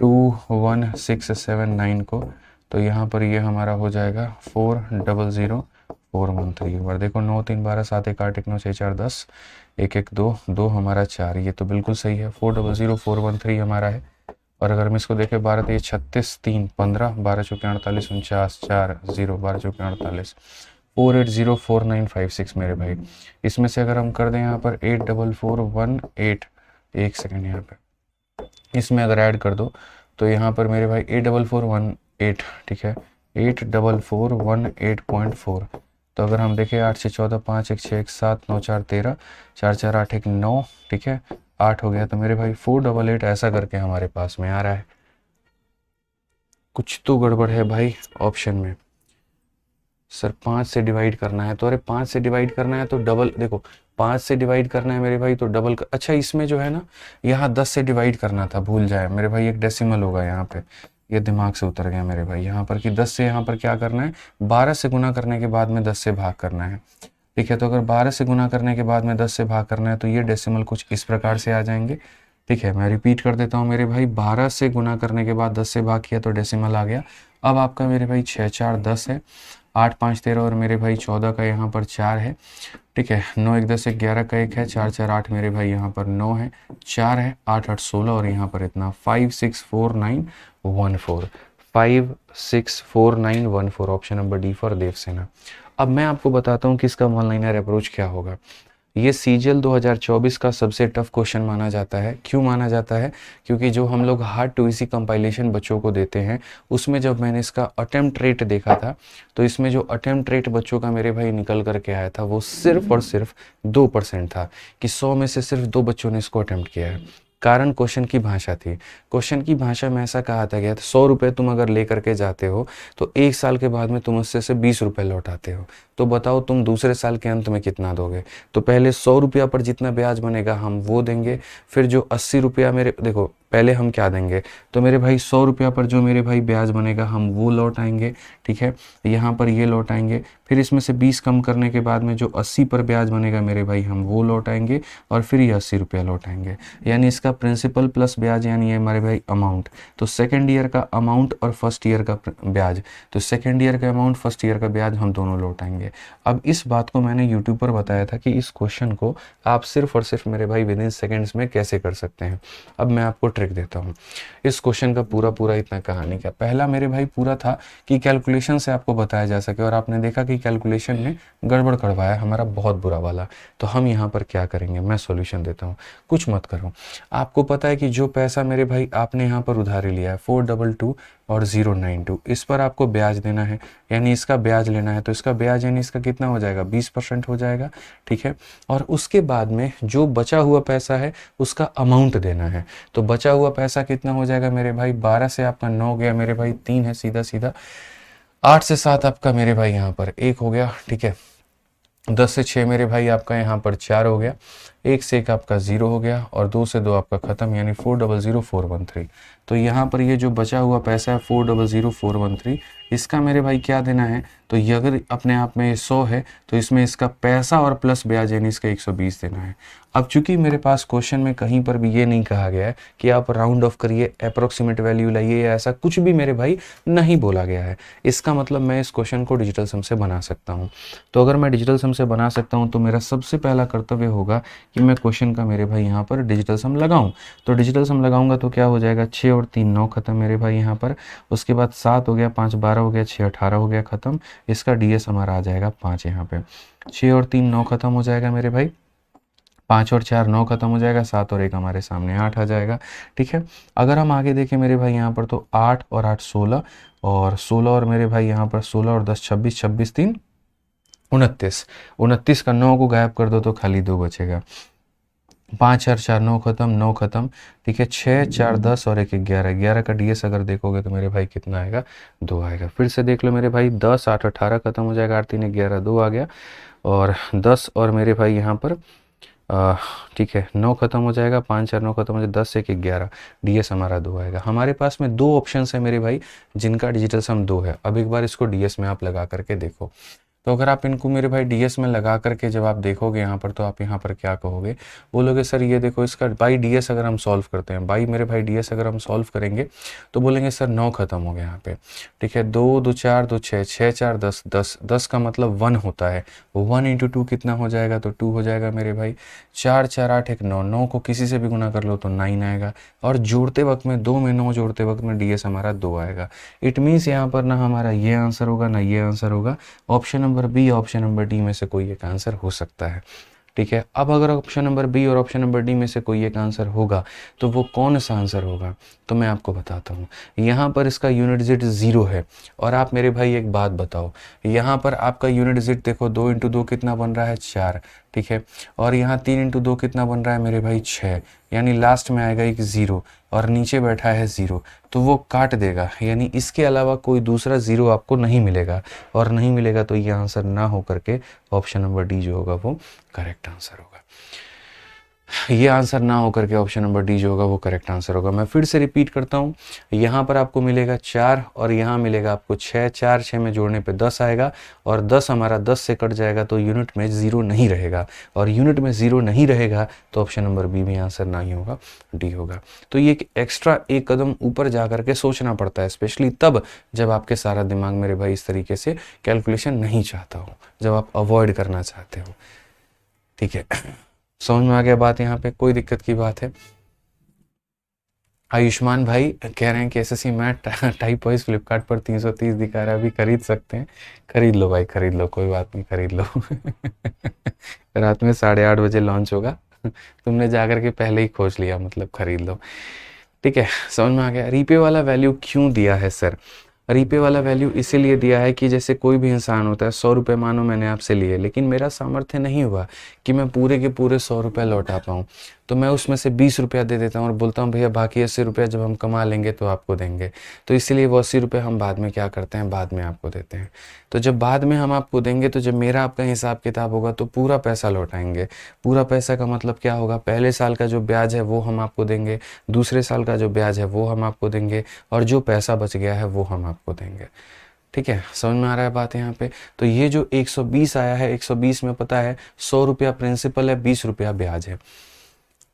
21679 को, तो यहाँ पर ये हमारा हो जाएगा 400413। एक बार देखो 9 3 12 7 1 8 1 9 6 4 10 1 1 2 2 हमारा 4, ये तो बिल्कुल सही है, 400413 हमारा है। और अगर हम इसको देखें 12 तो ये 36 3 15 12 चौके 48 49 4 0 12 चौके 48 4804956 मेरे भाई। इसमें से अगर हम कर दें यहाँ पर 84418, एक सेकेंड यहाँ पे इसमें अगर ऐड कर दो तो यहाँ पर मेरे भाई 84418, ठीक है, 84418.4। तो अगर हम देखें 8 6 14 5 1 6 1 7 9 4 13 4 4 8 1 9, ठीक है, 8 हो गया। तो मेरे भाई 488 ऐसा करके हमारे पास में आ रहा है। कुछ तो गड़बड़ है भाई ऑप्शन में। सर 5 से डिवाइड करना है, तो अरे 5 से डिवाइड करना है तो डबल, देखो 5 से डिवाइड करना है मेरे भाई तो डबल अच्छा इसमें जो है ना, यहाँ 10 से डिवाइड करना था, भूल जाए मेरे भाई, एक डेसिमल होगा यहाँ पे, ये दिमाग से उतर गया मेरे भाई यहाँ पर कि 10 से यहाँ पर क्या करना है, 12 से गुना करने के बाद में 10 से भाग करना है, ठीक है। तो अगर 12 से गुना करने के बाद में 10 से भाग करना है तो ये डेसिमल कुछ इस प्रकार से आ जाएंगे, ठीक है। मैं रिपीट कर देता हूँ मेरे भाई, 12 से गुना करने के बाद 10 से भाग किया तो डेसिमल आ गया। अब आपका मेरे भाई 6 4 10 है, 8 5 13 और मेरे भाई 14 का यहाँ पर 4 है, ठीक है। 9 1 10 11 का 1 है, 4 4 8 मेरे भाई यहाँ पर 9 है, 4 है, 8 8 16 और यहाँ पर इतना 564914, 564914, option number D for Devsena. अब मैं आपको बताता हूँ कि इसका वन लाइनर अप्रोच क्या होगा। ये सीजीएल 2024 का सबसे टफ क्वेश्चन माना जाता है। क्यों माना जाता है, क्योंकि जो हम लोग हार्ड टू इजी कंपाइलेशन बच्चों को देते हैं उसमें जब मैंने इसका अटेम्प्ट रेट देखा था तो इसमें जो अटेम्प्ट रेट बच्चों का मेरे भाई निकल करके आया था वो सिर्फ और सिर्फ 2% था, कि 100 में से सिर्फ 2 बच्चों ने इसको अटेम्प्ट किया है। कारण क्वेश्चन की भाषा थी। क्वेश्चन की भाषा में ऐसा कहा था गया था 100 रुपये तुम अगर ले करके जाते हो तो 1 साल के बाद में तुम उससे से 20 रुपये लौटाते हो, तो बताओ तुम दूसरे साल के अंत में कितना दोगे। तो पहले 100 रुपया पर जितना ब्याज बनेगा हम वो देंगे, फिर जो 80 रुपया मेरे देखो पहले हम क्या देंगे, तो मेरे भाई 100 रुपया पर जो मेरे भाई ब्याज बनेगा हम वो लौट आएंगे, ठीक है, यहाँ पर ये लौट आएंगे। फिर इसमें से 20 कम करने के बाद में जो 80 पर ब्याज बनेगा मेरे भाई हम वो लौट आएंगे, और फिर ये 80 रुपया लौट आएंगे, यानी इसका प्रिंसिपल प्लस ब्याज यानी ये हमारे भाई अमाउंट। तो सेकेंड ईयर का अमाउंट और फर्स्ट ईयर का ब्याज, तो सेकेंड ईयर का अमाउंट फर्स्ट ईयर का ब्याज हम दोनों लौट आएंगे। अब इस बात को मैंने यूट्यूब पर बताया था कि इस क्वेश्चन को आप सिर्फ और सिर्फ मेरे भाई विद इन सेकेंड्स में कैसे कर सकते हैं। अब मैं आपको ट्रिक देता हूँ। इस क्वेश्चन का पूरा इतना कहानी का पहला मेरे भाई पूरा था कि कैलकुलेशन से आपको बताया जा सके, और आपने देखा कि कैलकुलेशन में गड़बड़ करवाया हमारा बहुत बुरा वाला। तो हम यहाँ पर क्या करेंगे, मैं सॉल्यूशन देता हूँ, कुछ मत करो। आपको पता है कि जो पैसा मेरे भाई आपने यहाँ पर उधारी लिया है 422 और 092, इस पर आपको ब्याज देना है, यानी इसका ब्याज लेना है। तो इसका ब्याज यानी इसका कितना हो जाएगा, 20% हो जाएगा, ठीक है। और उसके बाद में जो बचा हुआ पैसा है उसका अमाउंट देना है। तो बचा हुआ पैसा कितना हो जाएगा मेरे भाई, 12 से आपका 9 गया मेरे भाई, 3 है सीधा सीधा, 8 से 7 आपका मेरे भाई यहाँ पर 1 हो गया, ठीक है, 10 से 6 मेरे भाई आपका यहाँ पर 4 हो गया, 1 से 1 आपका 0 हो गया, और 2 से 2 आपका खत्म, यानी 400413। तो यहाँ पर ये जो बचा हुआ पैसा है 400413, इसका मेरे भाई क्या देना है, तो ये अगर अपने आप में 100 है तो इसमें इसका पैसा और प्लस ब्याज यानी इसका 120 देना है। अब चूंकि मेरे पास क्वेश्चन में कहीं पर भी ये नहीं कहा गया है कि आप राउंड ऑफ करिए, अप्रोक्सीमेट वैल्यू लाइए, या ऐसा कुछ भी मेरे भाई नहीं बोला गया है, इसका मतलब मैं इस क्वेश्चन को डिजिटल सम से बना सकता हूँ। तो अगर मैं डिजिटल सम से बना सकता हूँ तो मेरा सबसे पहला कर्तव्य होगा कि मैं क्वेश्चन का मेरे भाई यहाँ पर डिजिटल सम लगाऊं। तो डिजिटल सम लगाऊंगा तो क्या हो जाएगा, 6 और 3 9 खत्म मेरे भाई यहाँ पर। उसके बाद 7 हो गया, 5 12 हो गया, 6 18 हो गया खत्म। इसका डीएस हमारा आ जाएगा 5 यहाँ पे। 6 और 3 9 खत्म हो जाएगा मेरे भाई, 5 और 4 9 खत्म हो जाएगा, 7 और 1 हमारे सामने 8 आ जाएगा। ठीक है, अगर हम आगे देखें मेरे भाई यहाँ पर तो 8 और 8 16, और 16 और मेरे भाई यहाँ पर 16 और 10 26, 26 3 29, 29 का 9 को गायब कर दो तो खाली 2 बचेगा। 5 4 4 9 खत्म, 9 खत्म। ठीक है, 6 4 10 और 1 11, 11 का डीएस अगर देखोगे तो मेरे भाई कितना आएगा, 2 आएगा। फिर से देख लो मेरे भाई, 10 8 18 खत्म हो जाएगा, 8 3 11 2 आ गया। और 10 और मेरे भाई यहाँ पर ठीक है 9 खत्म हो जाएगा, 5 4 9 खत्म हो जाएगा, 10 1 11, डीएस हमारा 2 आएगा। हमारे पास में 2 ऑप्शंस है मेरे भाई जिनका डिजिटल सम 2 है। अब एक बार इसको डीएस में आप लगा करके देखो। तो अगर आप इनको मेरे भाई डीएस में लगा करके जब आप देखोगे यहाँ पर, तो आप यहाँ पर क्या कहोगे, बोलोगे सर ये देखो इसका बाई डीएस अगर हम सॉल्व करते हैं, बाई मेरे भाई डीएस अगर हम सॉल्व करेंगे तो बोलेंगे सर 9 खत्म हो गया यहाँ पे। ठीक है, 2 2 4 2 6, 6 4 10, 10 10 का मतलब 1 होता है, 1 इंटू 2 कितना हो जाएगा, तो 2 हो जाएगा मेरे भाई। 4 4 8 1 9, 9 को किसी से भी गुना कर लो तो 9 आएगा। और जोड़ते वक्त में 2 में 9 जोड़ते वक्त में डीएस हमारा 2 आएगा। इट मीन्स यहाँ पर ना हमारा ये आंसर होगा ना ये आंसर होगा, option number B option number D में से कोई एक आंसर हो सकता है। ठीक है, अब अगर ऑप्शन नंबर बी और ऑप्शन नंबर डी में से कोई एक आंसर होगा तो वो कौन सा आंसर होगा, तो मैं आपको बताता हूँ। यहाँ पर इसका यूनिट डिजिट 0 है। और आप मेरे भाई एक बात बताओ, यहाँ पर आपका यूनिट डिजिट देखो, 2 इंटू 2 कितना बन रहा है, 4। ठीक है, और यहाँ 3 इंटू 2 कितना बन रहा है मेरे भाई, 6। यानी लास्ट में आएगा एक 0 और नीचे बैठा है 0, तो वो काट देगा। यानी इसके अलावा कोई दूसरा 0 आपको नहीं मिलेगा, और नहीं मिलेगा तो ये आंसर ना हो करके ऑप्शन नंबर डी जो होगा वो करेक्ट आंसर होगा। ये आंसर ना होकर के ऑप्शन नंबर डी जो होगा वो करेक्ट आंसर होगा। मैं फिर से रिपीट करता हूँ, यहाँ पर आपको मिलेगा 4 और यहाँ मिलेगा आपको 6, 4 6 में जोड़ने पे 10 आएगा, और 10 हमारा 10 से कट जाएगा तो यूनिट में 0 नहीं रहेगा, और यूनिट में 0 नहीं रहेगा तो ऑप्शन नंबर बी में आंसर ना ही होगा, डी होगा। तो ये एक्स्ट्रा एक कदम ऊपर जा करके सोचना पड़ता है, स्पेशली तब जब आपके सारा दिमाग मेरे भाई इस तरीके से कैलकुलेशन नहीं चाहता हो, जब आप अवॉइड करना चाहते हो। ठीक है, समझ में आ गया बात, यहाँ पे कोई दिक्कत की बात है। आयुष्मान भाई कह रहे हैं कि SSC math type wise Flipkart पर 330 दिखा रहा है, अभी खरीद सकते हैं। खरीद लो भाई, खरीद लो, कोई बात नहीं, खरीद लो। रात में 8:30 बजे लॉन्च होगा, तुमने जाकर के पहले ही खोज लिया, मतलब खरीद लो। ठीक है, समझ में आ गया। रीपे वाला वैल्यू क्यों दिया है सर? रीपे वाला वैल्यू इसीलिए दिया है कि जैसे कोई भी इंसान होता है, 100 रुपये मानो मैंने आपसे लिए, लेकिन मेरा सामर्थ्य नहीं हुआ कि मैं पूरे के पूरे 100 रुपये लौटा पाऊँ, तो मैं उसमें से 20 रुपया दे देता हूँ और बोलता हूँ भैया बाकी 80 रुपया जब हम कमा लेंगे तो आपको देंगे। तो इसीलिए वो 80 रुपये हम बाद में क्या करते हैं, बाद में आपको देते हैं। तो जब बाद में हम आपको देंगे तो जब मेरा आपका हिसाब किताब होगा तो पूरा पैसा लौटाएंगे। पूरा पैसा का मतलब क्या होगा, पहले साल का जो ब्याज है वो हम आपको देंगे, दूसरे साल का जो ब्याज है वो हम आपको देंगे, और जो पैसा बच गया है वो हम आपको देंगे। ठीक है, समझ में आ रहा है बात यहाँ पे। तो ये जो 120 आया है, 120 में पता है 100 रुपया प्रिंसिपल है, 20 रुपया ब्याज है।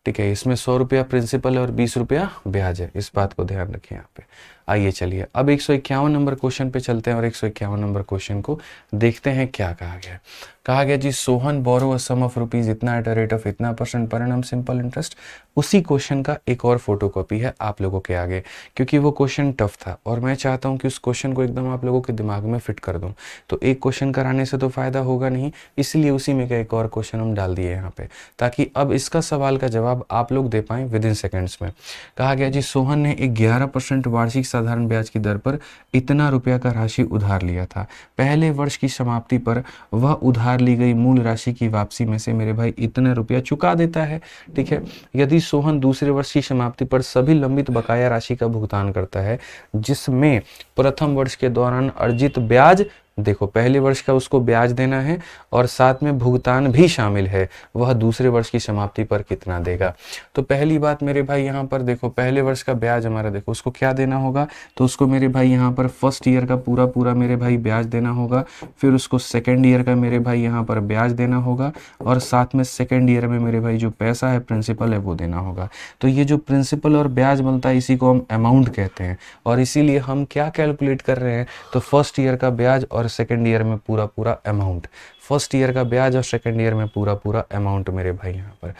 ठीक है, इसमें 100 रुपया प्रिंसिपल है और 20 रुपया ब्याज है, इस बात को ध्यान रखिए यहाँ पे। आइए चलिए अब 151 नंबर क्वेश्चन पे चलते हैं, और 151 नंबर क्वेश्चन को देखते हैं क्या कहा गया। कहा गया जी, सोहन बोरो अ सम ऑफ रुपीज इतना एट अ रेट ऑफ इतना % पर एनम सिंपल इंटरेस्ट। उसी क्वेश्चन का एक और फोटोकॉपी है आप लोगों के आगे, क्योंकि वो क्वेश्चन टफ था और मैं चाहता हूँ कि उस क्वेश्चन को एकदम आप लोगों के दिमाग में फिट कर दूँ। तो एक क्वेश्चन कराने से तो फायदा होगा नहीं, इसलिए उसी में का एक और क्वेश्चन हम डाल दिए यहाँ पे, ताकि अब इसका सवाल का जवाब आप लोग दे पाएं विद इन सेकेंड्स में। कहा गया जी, सोहन ने एक 11% वार्षिक साधारण ब्याज की दर पर इतना रुपया का राशि उधार लिया था। पहले वर्ष की समाप्ति पर वह उधार ली गई मूल राशि की वापसी में से मेरे भाई इतना रुपया चुका देता है। ठीक है, यदि सोहन दूसरे वर्ष की समाप्ति पर सभी लंबित बकाया राशि का भुगतान करता है, जिसमें प्रथम वर्ष के दौरान अर्जित ब्याज, देखो पहले वर्ष का उसको ब्याज देना है और साथ में भुगतान भी शामिल है, वह दूसरे वर्ष की समाप्ति पर कितना देगा। तो पहली बात मेरे भाई यहाँ पर देखो, पहले वर्ष का ब्याज हमारा देखो उसको क्या देना होगा, तो उसको मेरे भाई यहाँ पर फर्स्ट ईयर का पूरा पूरा मेरे भाई ब्याज देना होगा, फिर उसको सेकेंड ईयर का मेरे भाई यहाँ पर ब्याज देना होगा, और साथ में सेकेंड ईयर में मेरे भाई जो पैसा है प्रिंसिपल है वो देना होगा। तो ये जो प्रिंसिपल और ब्याज बनता है इसी को हम अमाउंट कहते हैं, और इसीलिए हम क्या कैलकुलेट कर रहे हैं, तो फर्स्ट ईयर का ब्याज और सेकेंड ईयर में पूरा पूरा अमाउंट, फर्स्ट ईयर का ब्याज और सेकेंड ईयर में पूरा पूरा अमाउंट मेरे भाई यहाँ पर।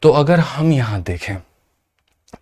तो अगर हम यहाँ देखें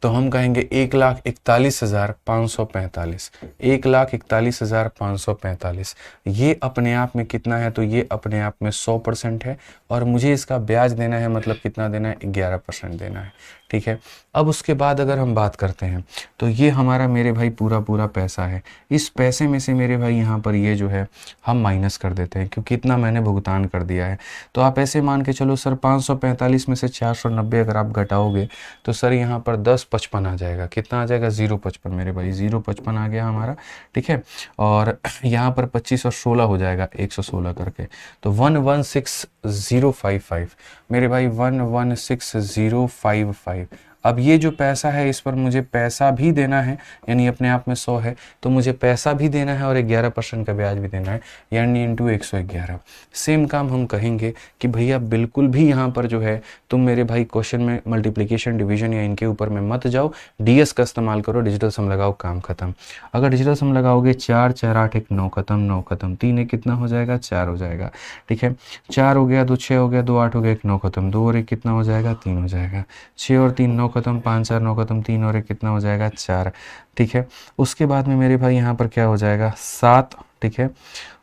तो हम कहेंगे 1,41,545, 1,41,545 ये अपने आप में कितना है, तो ये अपने आप में 100% है और मुझे इसका ब्याज देना है, मतलब कितना देना है, 11% देना है। ठीक है, अब उसके बाद अगर हम बात करते हैं तो ये हमारा मेरे भाई पूरा पूरा पैसा है। इस पैसे में से मेरे भाई यहाँ पर ये जो है हम माइनस कर देते हैं क्योंकि इतना मैंने भुगतान कर दिया है। तो आप ऐसे मान के चलो सर 545 में से 490 अगर आप घटाओगे तो सर यहाँ पर 1055 आ जाएगा। कितना आ जाएगा, 055 मेरे भाई, 055 आ गया हमारा। ठीक है, और यहाँ पर 25 और 16 हो जाएगा 116 करके, तो 116055 मेरे भाई, 116055। अब ये जो पैसा है इस पर मुझे पैसा भी देना है, यानी अपने आप में 100 है तो मुझे पैसा भी देना है और 11% का ब्याज भी देना है, यानी इंटू 111। सेम काम हम कहेंगे कि भैया बिल्कुल भी यहाँ पर जो है तुम मेरे भाई क्वेश्चन में मल्टीप्लिकेशन डिवीजन या इनके ऊपर में मत जाओ, डीएस का इस्तेमाल करो, डिजिटल सम लगाओ, काम खत्म। अगर डिजिटल सम लगाओगे 4 4 8 1 9 खत्म, 9 खत्म, 3 1 कितना हो जाएगा, 4 हो जाएगा। ठीक है, 4 हो गया, 2 6 हो गया, 2 8 हो गया, 1 9 खत्म, 2 और 1 कितना हो जाएगा, 3 हो जाएगा, 6 और 3 9 खत्म, 5 4 9 खत्म, 3 और 1 कितना हो जाएगा, 4। ठीक है, उसके बाद में मेरे भाई यहाँ पर क्या हो जाएगा, 7। ठीक है,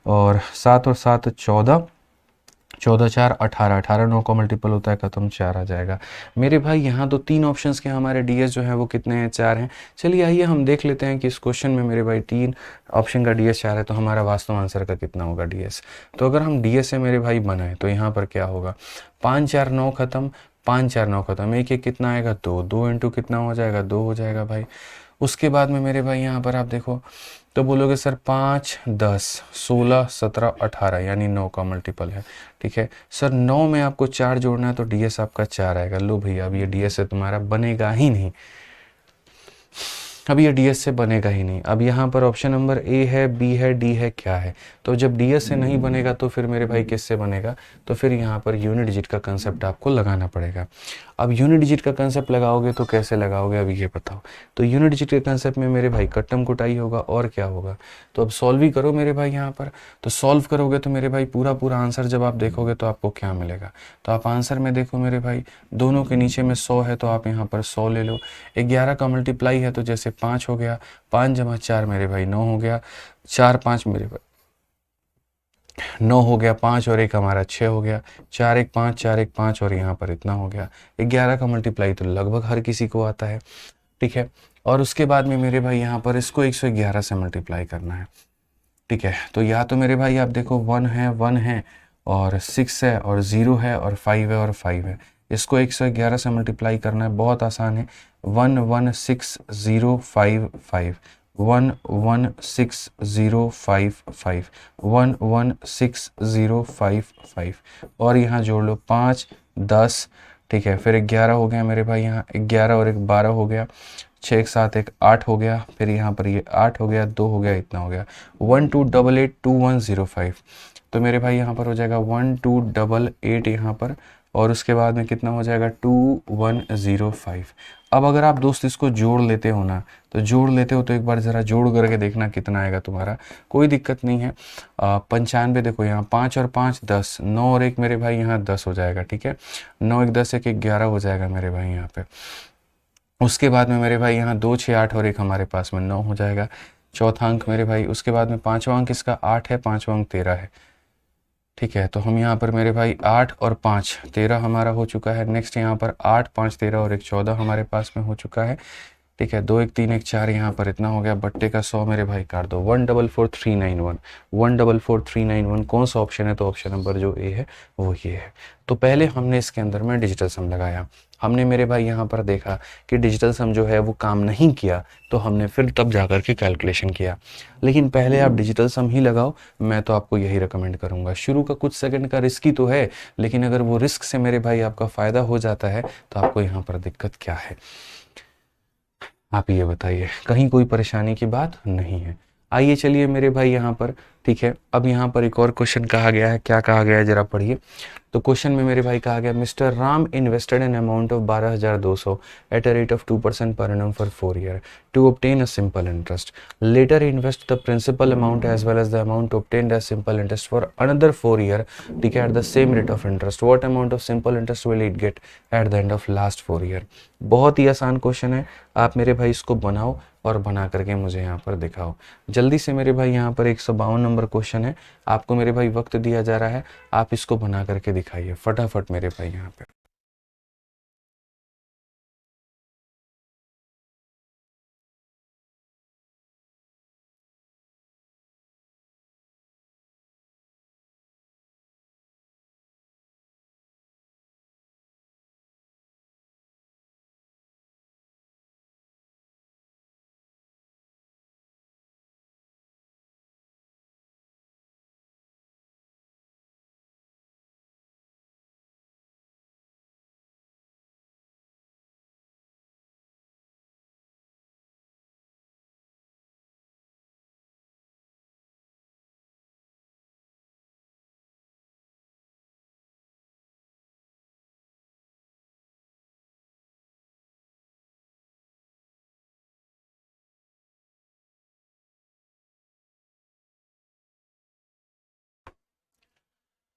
और 7 और 7 14, 14 4 18, 18 9 का मल्टीपल होता है, खत्म, 4 आ जाएगा मेरे भाई। यहाँ तो 3 ऑप्शंस के हमारे डीएस जो है वो कितने हैं, 4 हैं। चलिए आइए हम देख लेते हैं कि इस क्वेश्चन में मेरे भाई 3 ऑप्शन का डीएस 4 है तो हमारा वास्तव आंसर का कितना होगा डीएस। तो अगर हम डीएस से मेरे भाई बनाए तो यहाँ पर क्या होगा, 5 4 9 खत्म, 5 4 9 खत्म, 1 1 कितना आएगा, 2, 2 इंटू कितना हो जाएगा, 2 हो जाएगा भाई। उसके बाद में मेरे भाई यहाँ पर आप देखो तो बोलोगे सर 5 10 16 17 18, यानी 9 का मल्टीपल है। ठीक है सर, 9 में आपको 4 जोड़ना है तो डीएस आपका 4 आएगा। लो भैया, अब ये डीएस से तुम्हारा बनेगा ही नहीं, अब ये डीएस से बनेगा ही नहीं। अब यहाँ पर ऑप्शन नंबर ए है, बी है, डी है, क्या है, तो जब डीएस से नहीं बनेगा तो फिर मेरे भाई किससे बनेगा, तो फिर यहाँ पर यूनिट डिजिट का कंसेप्ट आपको लगाना पड़ेगा। अब यूनिट डिजिट का कंसेप्ट लगाओगे तो कैसे लगाओगे, अब ये बताओ। तो यूनिट डिजिट के कंसेप्ट में मेरे भाई कट्टम कुटाई होगा और क्या होगा। तो अब सॉल्व ही करो मेरे भाई यहाँ पर, तो सॉल्व करोगे तो मेरे भाई पूरा पूरा आंसर जब आप देखोगे तो आपको क्या मिलेगा। तो आप आंसर में देखो मेरे भाई, दोनों के नीचे में 100 है तो आप यहाँ पर 100 ले लो। 11 का मल्टीप्लाई है तो जैसे 5 हो गया, 5 जमा 4 मेरे भाई 9 हो गया, 4 5 मेरे भाई 9 हो गया, 5 और 1 हमारा 6 हो गया, 4 1 5, 4 1 5 और यहाँ पर इतना हो गया। 11 का मल्टीप्लाई तो लगभग हर किसी को आता है। ठीक है, और उसके बाद में मेरे भाई यहाँ पर इसको 111 से मल्टीप्लाई करना है। ठीक है, तो या तो मेरे भाई आप देखो 1 है, 1 है और 6 है और 0 है और 5 है और 5 है, इसको 111 से मल्टीप्लाई करना है, बहुत आसान है। 116055, 116055, 116055 और यहाँ जोड़ लो 5 10। ठीक है, फिर 11 हो गया मेरे भाई, यहाँ 11 और 1 12 हो गया, 6 1 7 1 8 हो गया, फिर यहाँ पर ये 8 हो गया, 2 हो गया, इतना हो गया 12882105। तो मेरे भाई यहाँ पर हो जाएगा 1288 यहाँ पर, और उसके बाद में कितना हो जाएगा 2105। अब अगर आप दोस्त इसको जोड़ लेते हो ना, तो जोड़ लेते हो तो एक बार ज़रा जोड़ करके देखना कितना आएगा तुम्हारा, कोई दिक्कत नहीं है। 95 देखो यहाँ 5 और 5 10, 9 और 1 मेरे भाई यहाँ 10 हो जाएगा। ठीक है, 9 1 10 1 11 हो जाएगा मेरे भाई यहाँ पे। उसके बाद में मेरे भाई यहाँ 2 6 8 और 1 हमारे पास में 9 हो जाएगा, चौथा अंक मेरे भाई। उसके बाद में पाँचवा अंक इसका 8 है, पाँचवा अंक 13 है। ठीक है, तो हम यहाँ पर मेरे भाई 8 और 5 13 हमारा हो चुका है। नेक्स्ट यहाँ पर 8 5 13 और 1 14 हमारे पास में हो चुका है। ठीक है, 2 1 3 1 4 यहाँ पर इतना हो गया, बट्टे का 100 मेरे भाई काट दो। 144391, 144391 कौन सा ऑप्शन है, तो ऑप्शन नंबर जो ए है वो ये है। तो पहले हमने इसके अंदर में डिजिटल सम लगाया, हमने मेरे भाई यहाँ पर देखा कि डिजिटल सम जो है वो काम नहीं किया, तो हमने फिर तब जाकर के कैलकुलेशन किया। लेकिन पहले आप डिजिटल सम ही लगाओ, मैं तो आपको यही रिकमेंड करूँगा। शुरू का कुछ सेकंड का रिस्क ही तो है, लेकिन अगर वो रिस्क से मेरे भाई आपका फ़ायदा हो जाता है तो आपको यहाँ पर दिक्कत क्या है, आप ये बताइए। कहीं कोई परेशानी की बात नहीं है। आइए चलिए मेरे भाई यहाँ पर ठीक है, अब यहाँ पर एक और क्वेश्चन कहा गया है, क्या कहा गया है जरा पढ़िए। तो क्वेश्चन में मेरे भाई कहा गया mister Ram invested an amount of 12,200 eight a rate of 2% पर annum for 4 years to obtain a simple interest. Later he invest the principal amount as well as the amount obtained as simple interest for another 4 years, ठीक है, at the same rate of interest. What amount of simple interest will it get at the end of last 4 years? बहुत ही आसान क्वेश्चन है, आप मेरे भाई इसको बनाओ और बना करके मुझे यहाँ पर दिखाओ जल्दी से मेरे भाई। यहाँ पर 152 नंबर क्वेश्चन है, आपको मेरे भाई वक्त दिया जा रहा है, आप इसको बना करके दिखाइए फटाफट मेरे भाई यहाँ पे।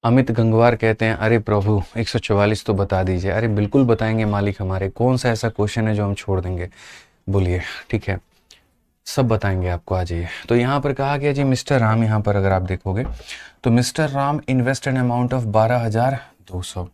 अमित गंगवार कहते हैं अरे प्रभु 144 तो बता दीजिए। अरे बिल्कुल बताएंगे मालिक हमारे, कौन सा ऐसा क्वेश्चन है जो हम छोड़ देंगे, बोलिए। ठीक है, सब बताएंगे आपको, आ जाइए। तो यहाँ पर कहा गया जी मिस्टर राम, यहाँ पर अगर आप देखोगे तो mister Ram invest an amount of 12,200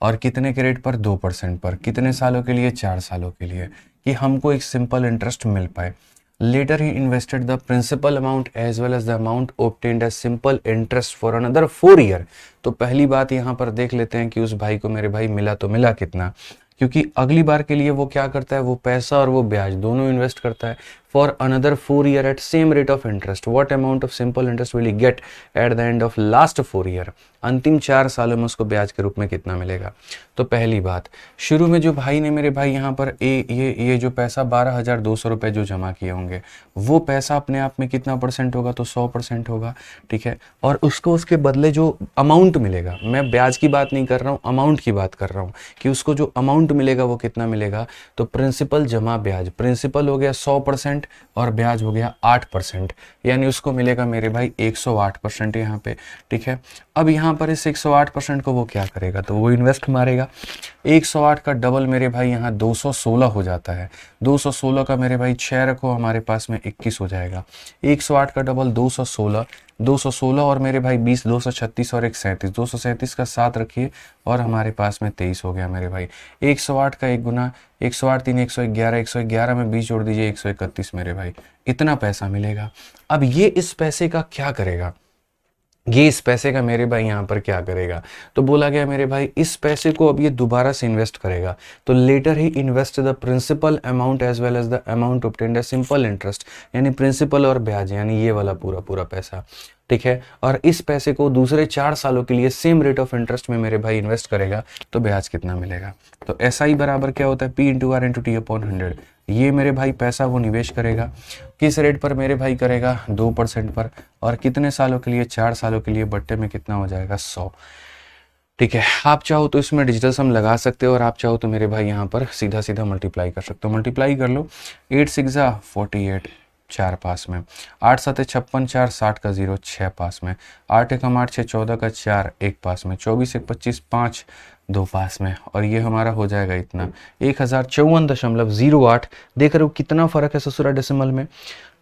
और कितने के रेट पर, 2% पर, कितने सालों के लिए, 4 सालों के लिए, कि हमको एक सिंपल इंटरेस्ट मिल पाए। Later he invested the principal amount as well as the amount obtained as simple interest for another 4 year. तो पहली बात यहाँ पर देख लेते हैं कि उस भाई को मेरे भाई मिला तो मिला कितना, क्योंकि अगली बार के लिए वो क्या करता है, वो पैसा और वो ब्याज दोनों इन्वेस्ट करता है for another 4 year at same rate of interest. What amount of simple interest will he get at the end of last 4 year. अंतिम 4 सालों में उसको ब्याज के रूप में कितना मिलेगा। तो पहली बात, शुरू में जो भाई ने मेरे भाई यहाँ पर ये जो पैसा 12,200 रुपये जो जमा किए होंगे, वो पैसा अपने आप में कितना परसेंट होगा, तो 100% होगा। ठीक है, और उसको उसके बदले जो अमाउंट मिलेगा, मैं ब्याज की बात नहीं कर रहा हूँ, अमाउंट की बात कर रहा हूँ, कि उसको जो अमाउंट मिलेगा वो कितना मिलेगा। तो प्रिंसिपल जमा ब्याज, प्रिंसिपल हो गया 100% और ब्याज हो गया 8%, यानी उसको मिलेगा मेरे भाई 108% यहाँ पे। ठीक है, अब यहाँ पर इस 108% को वो क्या करेगा, तो वो इन्वेस्ट मारेगा। 108 का डबल मेरे भाई यहाँ 216 हो जाता है। 216 का मेरे भाई 6 रखो, हमारे पास में 21 हो जाएगा। 108 का डबल 216, 216 और मेरे भाई 20, 236 और एक 37, 237 का 7 रखिए और हमारे पास में 23 हो गया मेरे भाई। 108 का 1 गुना, 108 3 111, 111 में 20 जोड़ दीजिए, 131 मेरे भाई, इतना पैसा मिलेगा। अब ये इस पैसे का क्या करेगा, ये इस पैसे का मेरे भाई यहाँ पर क्या करेगा, तो बोला गया मेरे भाई इस पैसे को अब ये दोबारा से इन्वेस्ट करेगा। तो later he invest the principal amount as well as the amount obtained as simple interest, यानी प्रिंसिपल और ब्याज, यानी ये वाला पूरा पूरा पैसा। ठीक है, और इस पैसे को दूसरे 4 सालों के लिए सेम रेट ऑफ इंटरेस्ट में मेरे भाई इन्वेस्ट करेगा, तो ब्याज कितना मिलेगा। तो ऐसा ही बराबर क्या होता है, P into R into T upon 100। ये मेरे भाई पैसा वो निवेश करेगा, किस रेट पर मेरे भाई करेगा, 2% पर, और कितने सालों के लिए, 4 सालों के लिए, बट्टे में कितना हो जाएगा, 100। ठीक है, आप चाहो तो इसमें डिजिटल सम लगा सकते हो और आप चाहो तो मेरे भाई यहाँ पर सीधा सीधा मल्टीप्लाई कर सकते हो। मल्टीप्लाई कर लो, 8 6 48, 4 पास में, 8 7 56, 4 60 का 0, 6 पास में, 8 1 8 6 14 का 4, 1 पास में, 24 1 25 5, 2 पास में, और ये हमारा हो जाएगा इतना 1054.08। देख रहे हो कितना फर्क है ससुरा डेसिमल में।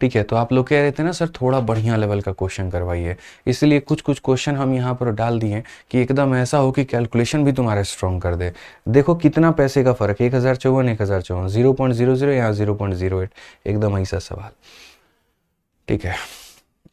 ठीक है, तो आप लोग कह रहे थे ना सर थोड़ा बढ़िया लेवल का क्वेश्चन करवाइए, इसलिए कुछ कुछ क्वेश्चन हम यहाँ पर डाल दिए कि एकदम ऐसा हो कि कैलकुलेशन भी तुम्हारा स्ट्रॉन्ग कर दे। देखो कितना पैसे का फर्क, 1054, 1054, 0.00 यहाँ 0.08, एकदम ऐसा सवाल। ठीक है,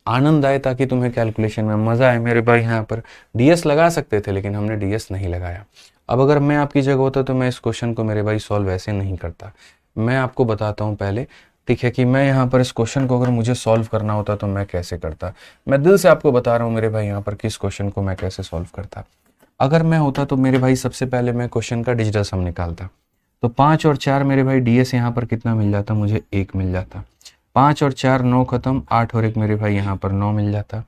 आनंद आए ताकि तुम्हें कैलकुलेशन में मज़ा आए मेरे भाई। यहाँ पर डीएस लगा सकते थे लेकिन हमने डीएस नहीं लगाया। अब अगर मैं आपकी जगह होता तो मैं इस क्वेश्चन को मेरे भाई सॉल्व ऐसे नहीं करता। मैं आपको बताता हूँ पहले, ठीक है, कि मैं यहाँ पर इस क्वेश्चन को अगर मुझे सॉल्व करना होता तो मैं कैसे करता। मैं दिल से आपको बता रहा हूँ मेरे भाई यहाँ पर किस क्वेश्चन को मैं कैसे सॉल्व करता। अगर मैं होता तो मेरे भाई सबसे पहले मैं क्वेश्चन का डिजिटल सम निकालता। तो 5 और 4 मेरे भाई डीएस यहाँ पर कितना मिल जाता, मुझे 1 मिल जाता। 5 और 4 9 खत्म, 8 और 1 मेरे भाई यहाँ पर 9 मिल जाता।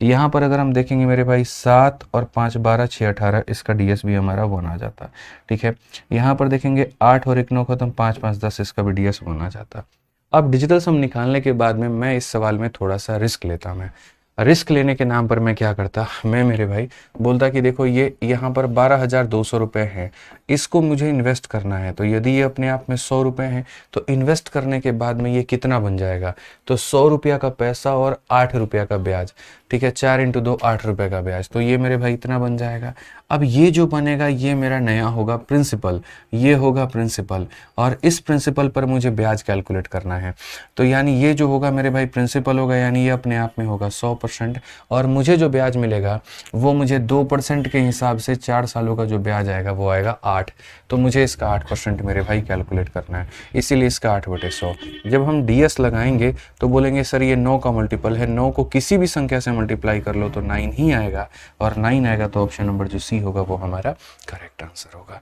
यहाँ पर अगर हम देखेंगे मेरे भाई 7 और 5 12 6 18, इसका डीएस भी हमारा 1 आ जाता। ठीक है, यहाँ पर देखेंगे 8 और 1 9 खत्म, 5 5 10, इसका भी डीएस 1 आ जाता। अब डिजिटल सम निकालने के बाद में मैं इस सवाल में थोड़ा सा रिस्क लेता। मैं रिस्क लेने के नाम पर मैं क्या करता, मैं मेरे भाई बोलता कि देखो ये यहाँ पर 12,200 रुपये हैं, इसको मुझे इन्वेस्ट करना है। तो यदि ये अपने आप में 100 रुपये हैं तो इन्वेस्ट करने के बाद में ये कितना बन जाएगा, तो 100 रुपया का पैसा और 8 रुपया का ब्याज। ठीक है, 4 × 2 8 रुपये का ब्याज, तो ये मेरे भाई इतना बन जाएगा। अब ये जो बनेगा ये मेरा नया होगा प्रिंसिपल, ये होगा प्रिंसिपल, और इस प्रिंसिपल पर मुझे ब्याज कैलकुलेट करना है। तो यानी ये जो होगा मेरे भाई प्रिंसिपल होगा, यानी ये अपने आप में होगा 100%, और मुझे जो ब्याज मिलेगा वो मुझे 2% के हिसाब से 4 सालों का जो ब्याज आएगा वो आएगा 8। तो मुझे इसका 8% मेरे भाई कैलकुलेट करना है, इसीलिए इसका 8/100। जब हम डीएस लगाएंगे तो बोलेंगे सर ये 9 का मल्टीपल है, 9 को किसी भी संख्या से मल्टीप्लाई कर लो तो 9 ही आएगा, और 9 आएगा तो ऑप्शन नंबर जो सी होगा वो हमारा करेक्ट आंसर होगा।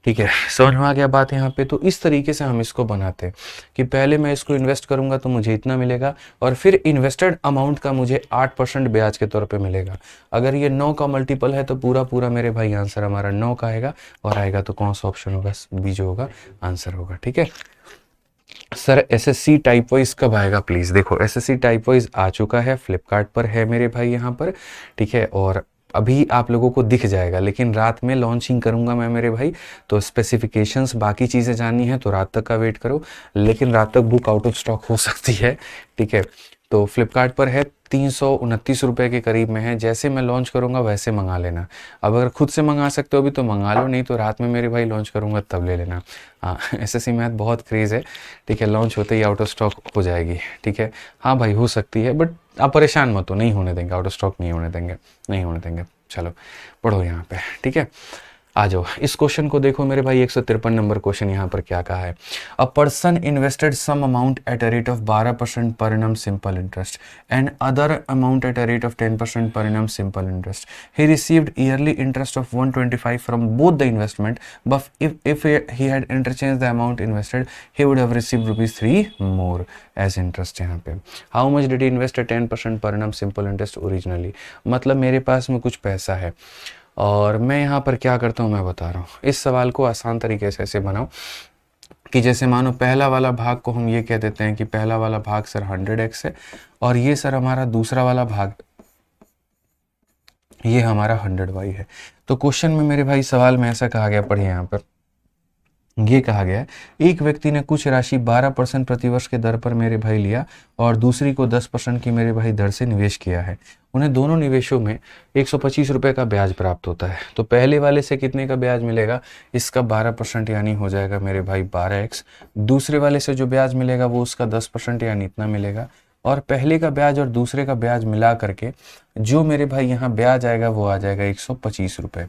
ठीक है, समझ में आ गया बात यहाँ पे। तो इस तरीके से हम इसको बनाते हैं कि पहले मैं इसको इन्वेस्ट करूंगा तो मुझे इतना मिलेगा, और फिर इन्वेस्टेड अमाउंट का मुझे 8% ब्याज के तौर पे मिलेगा। अगर ये 9 का मल्टीपल है तो पूरा पूरा मेरे भाई आंसर हमारा 9 का आएगा, और आएगा तो कौन सा ऑप्शन होगा, बी जो होगा आंसर होगा। ठीक है सर, एसएससी टाइप वाइज कब आएगा प्लीज़? देखो एसएससी टाइप वाइज आ चुका है, फ्लिपकार्ट पर है मेरे भाई यहाँ पर। ठीक है, और अभी आप लोगों को दिख जाएगा, लेकिन रात में लॉन्चिंग करूंगा मैं मेरे भाई। तो स्पेसिफिकेशंस बाकी चीज़ें जाननी है तो रात तक का वेट करो, लेकिन रात तक बुक आउट ऑफ स्टॉक हो सकती है। ठीक है, तो फ्लिपकार्ट पर है, 329 रुपये के करीब में है। जैसे मैं लॉन्च करूंगा वैसे मंगा लेना। अब अगर खुद से मंगा सकते हो अभी तो मंगा लो, नहीं तो रात में मेरे भाई लॉन्च करूंगा तब ले लेना। हाँ, एसएससी मैथ बहुत क्रेज़ है। ठीक है, लॉन्च होते ही आउट ऑफ स्टॉक हो जाएगी। ठीक है, हाँ भाई हो सकती है, बट आप परेशान मत हो, नहीं होने देंगे, आउट ऑफ स्टॉक नहीं होने देंगे, नहीं होने देंगे। चलो पढ़ो यहाँ पे। ठीक है, आ जाओ इस क्वेश्चन को देखो मेरे भाई, 153 नंबर क्वेश्चन यहाँ पर क्या कहा है। A person invested some amount at a rate of 12% per annum simple interest and other amount at a rate of 10% per annum simple interest. He received yearly interest of 125 from both the investment, but if he had interchanged the amount invested he would have received ₹3 more as interest। यहाँ पे how much did he invest at 10% per annum simple interest originally। मतलब मेरे पास में कुछ पैसा है और मैं यहाँ पर क्या करता हूँ मैं बता रहा हूँ। इस सवाल को आसान तरीके से ऐसे बनाओ कि जैसे मानो पहला वाला भाग को हम ये कह देते हैं कि पहला वाला भाग सर 100x है, और ये सर हमारा दूसरा वाला भाग ये हमारा 100y है। तो क्वेश्चन में मेरे भाई सवाल में ऐसा कहा गया, पढ़िए यहाँ पर ये कहा गया है, एक व्यक्ति ने कुछ राशि 12% प्रतिवर्ष के दर पर मेरे भाई लिया और दूसरी को 10% की मेरे भाई दर से निवेश किया है। उन्हें दोनों निवेशों में 125 रुपये का ब्याज प्राप्त होता है। तो पहले वाले से कितने का ब्याज मिलेगा, इसका 12% यानी हो जाएगा मेरे भाई 12x। दूसरे वाले से जो ब्याज मिलेगा वो उसका 10% यानी इतना मिलेगा, और पहले का ब्याज और दूसरे का ब्याज मिला करके जो मेरे भाई यहाँ ब्याज आएगा वो आ जाएगा 125 रुपये।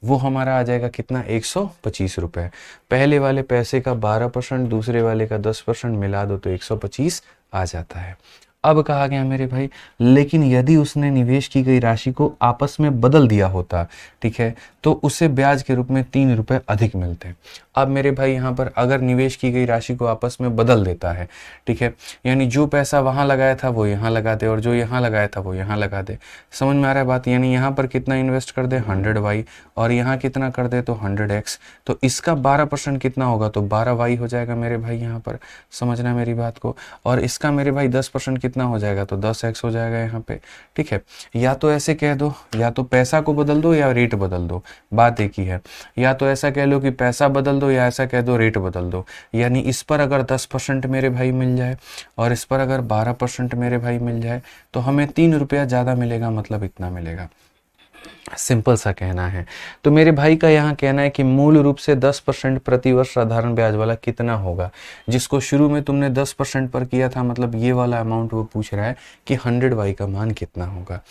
वो हमारा आ जाएगा कितना, 125 रुपये। पहले वाले पैसे का 12%, दूसरे वाले का 10% मिला दो तो 125 आ जाता है। अब कहा गया मेरे भाई, लेकिन यदि उसने निवेश की गई राशि को आपस में बदल दिया होता, ठीक है, तो उसे ब्याज के रूप में 3 रुपये अधिक मिलते हैं। अब मेरे भाई यहाँ पर अगर निवेश की गई राशि को आपस में बदल देता है, ठीक है, यानी जो पैसा वहाँ लगाया था वो यहाँ लगा दे और जो यहाँ लगाया था वो यहाँ लगा दे। समझ में आ रहा है बात? यानी यहाँ पर कितना इन्वेस्ट कर दे 100y, और यहाँ कितना कर दे तो 100x। तो इसका 12% कितना होगा तो 12y हो जाएगा मेरे भाई यहाँ पर। समझना मेरी बात को। और इसका मेरे भाई 10% कितना हो जाएगा तो 10x हो जाएगा यहाँ पे। ठीक है, या तो ऐसे कह दो, या तो पैसा को बदल दो या रेट बदल दो, बात एक ही है। या तो ऐसा कह लो कि पैसा बदल दो, या ऐसा कह दो रेट बदल दो। यानी इस पर अगर 10% मेरे भाई मिल जाए और इस पर अगर 12% मेरे भाई मिल जाए तो हमें 3 रुपया ज़्यादा मिलेगा, मतलब इतना मिलेगा। सिंपल सा कहना है। तो मेरे भाई का यहाँ कहना है कि मूल रूप से 10% प्रति वर्ष साधारण ब्याज वाला कितना होगा, जिसको शुरू में तुमने 10% पर किया था, मतलब ये वाला अमाउंट वो पूछ रहा है कि 100y का मान कितना होगा।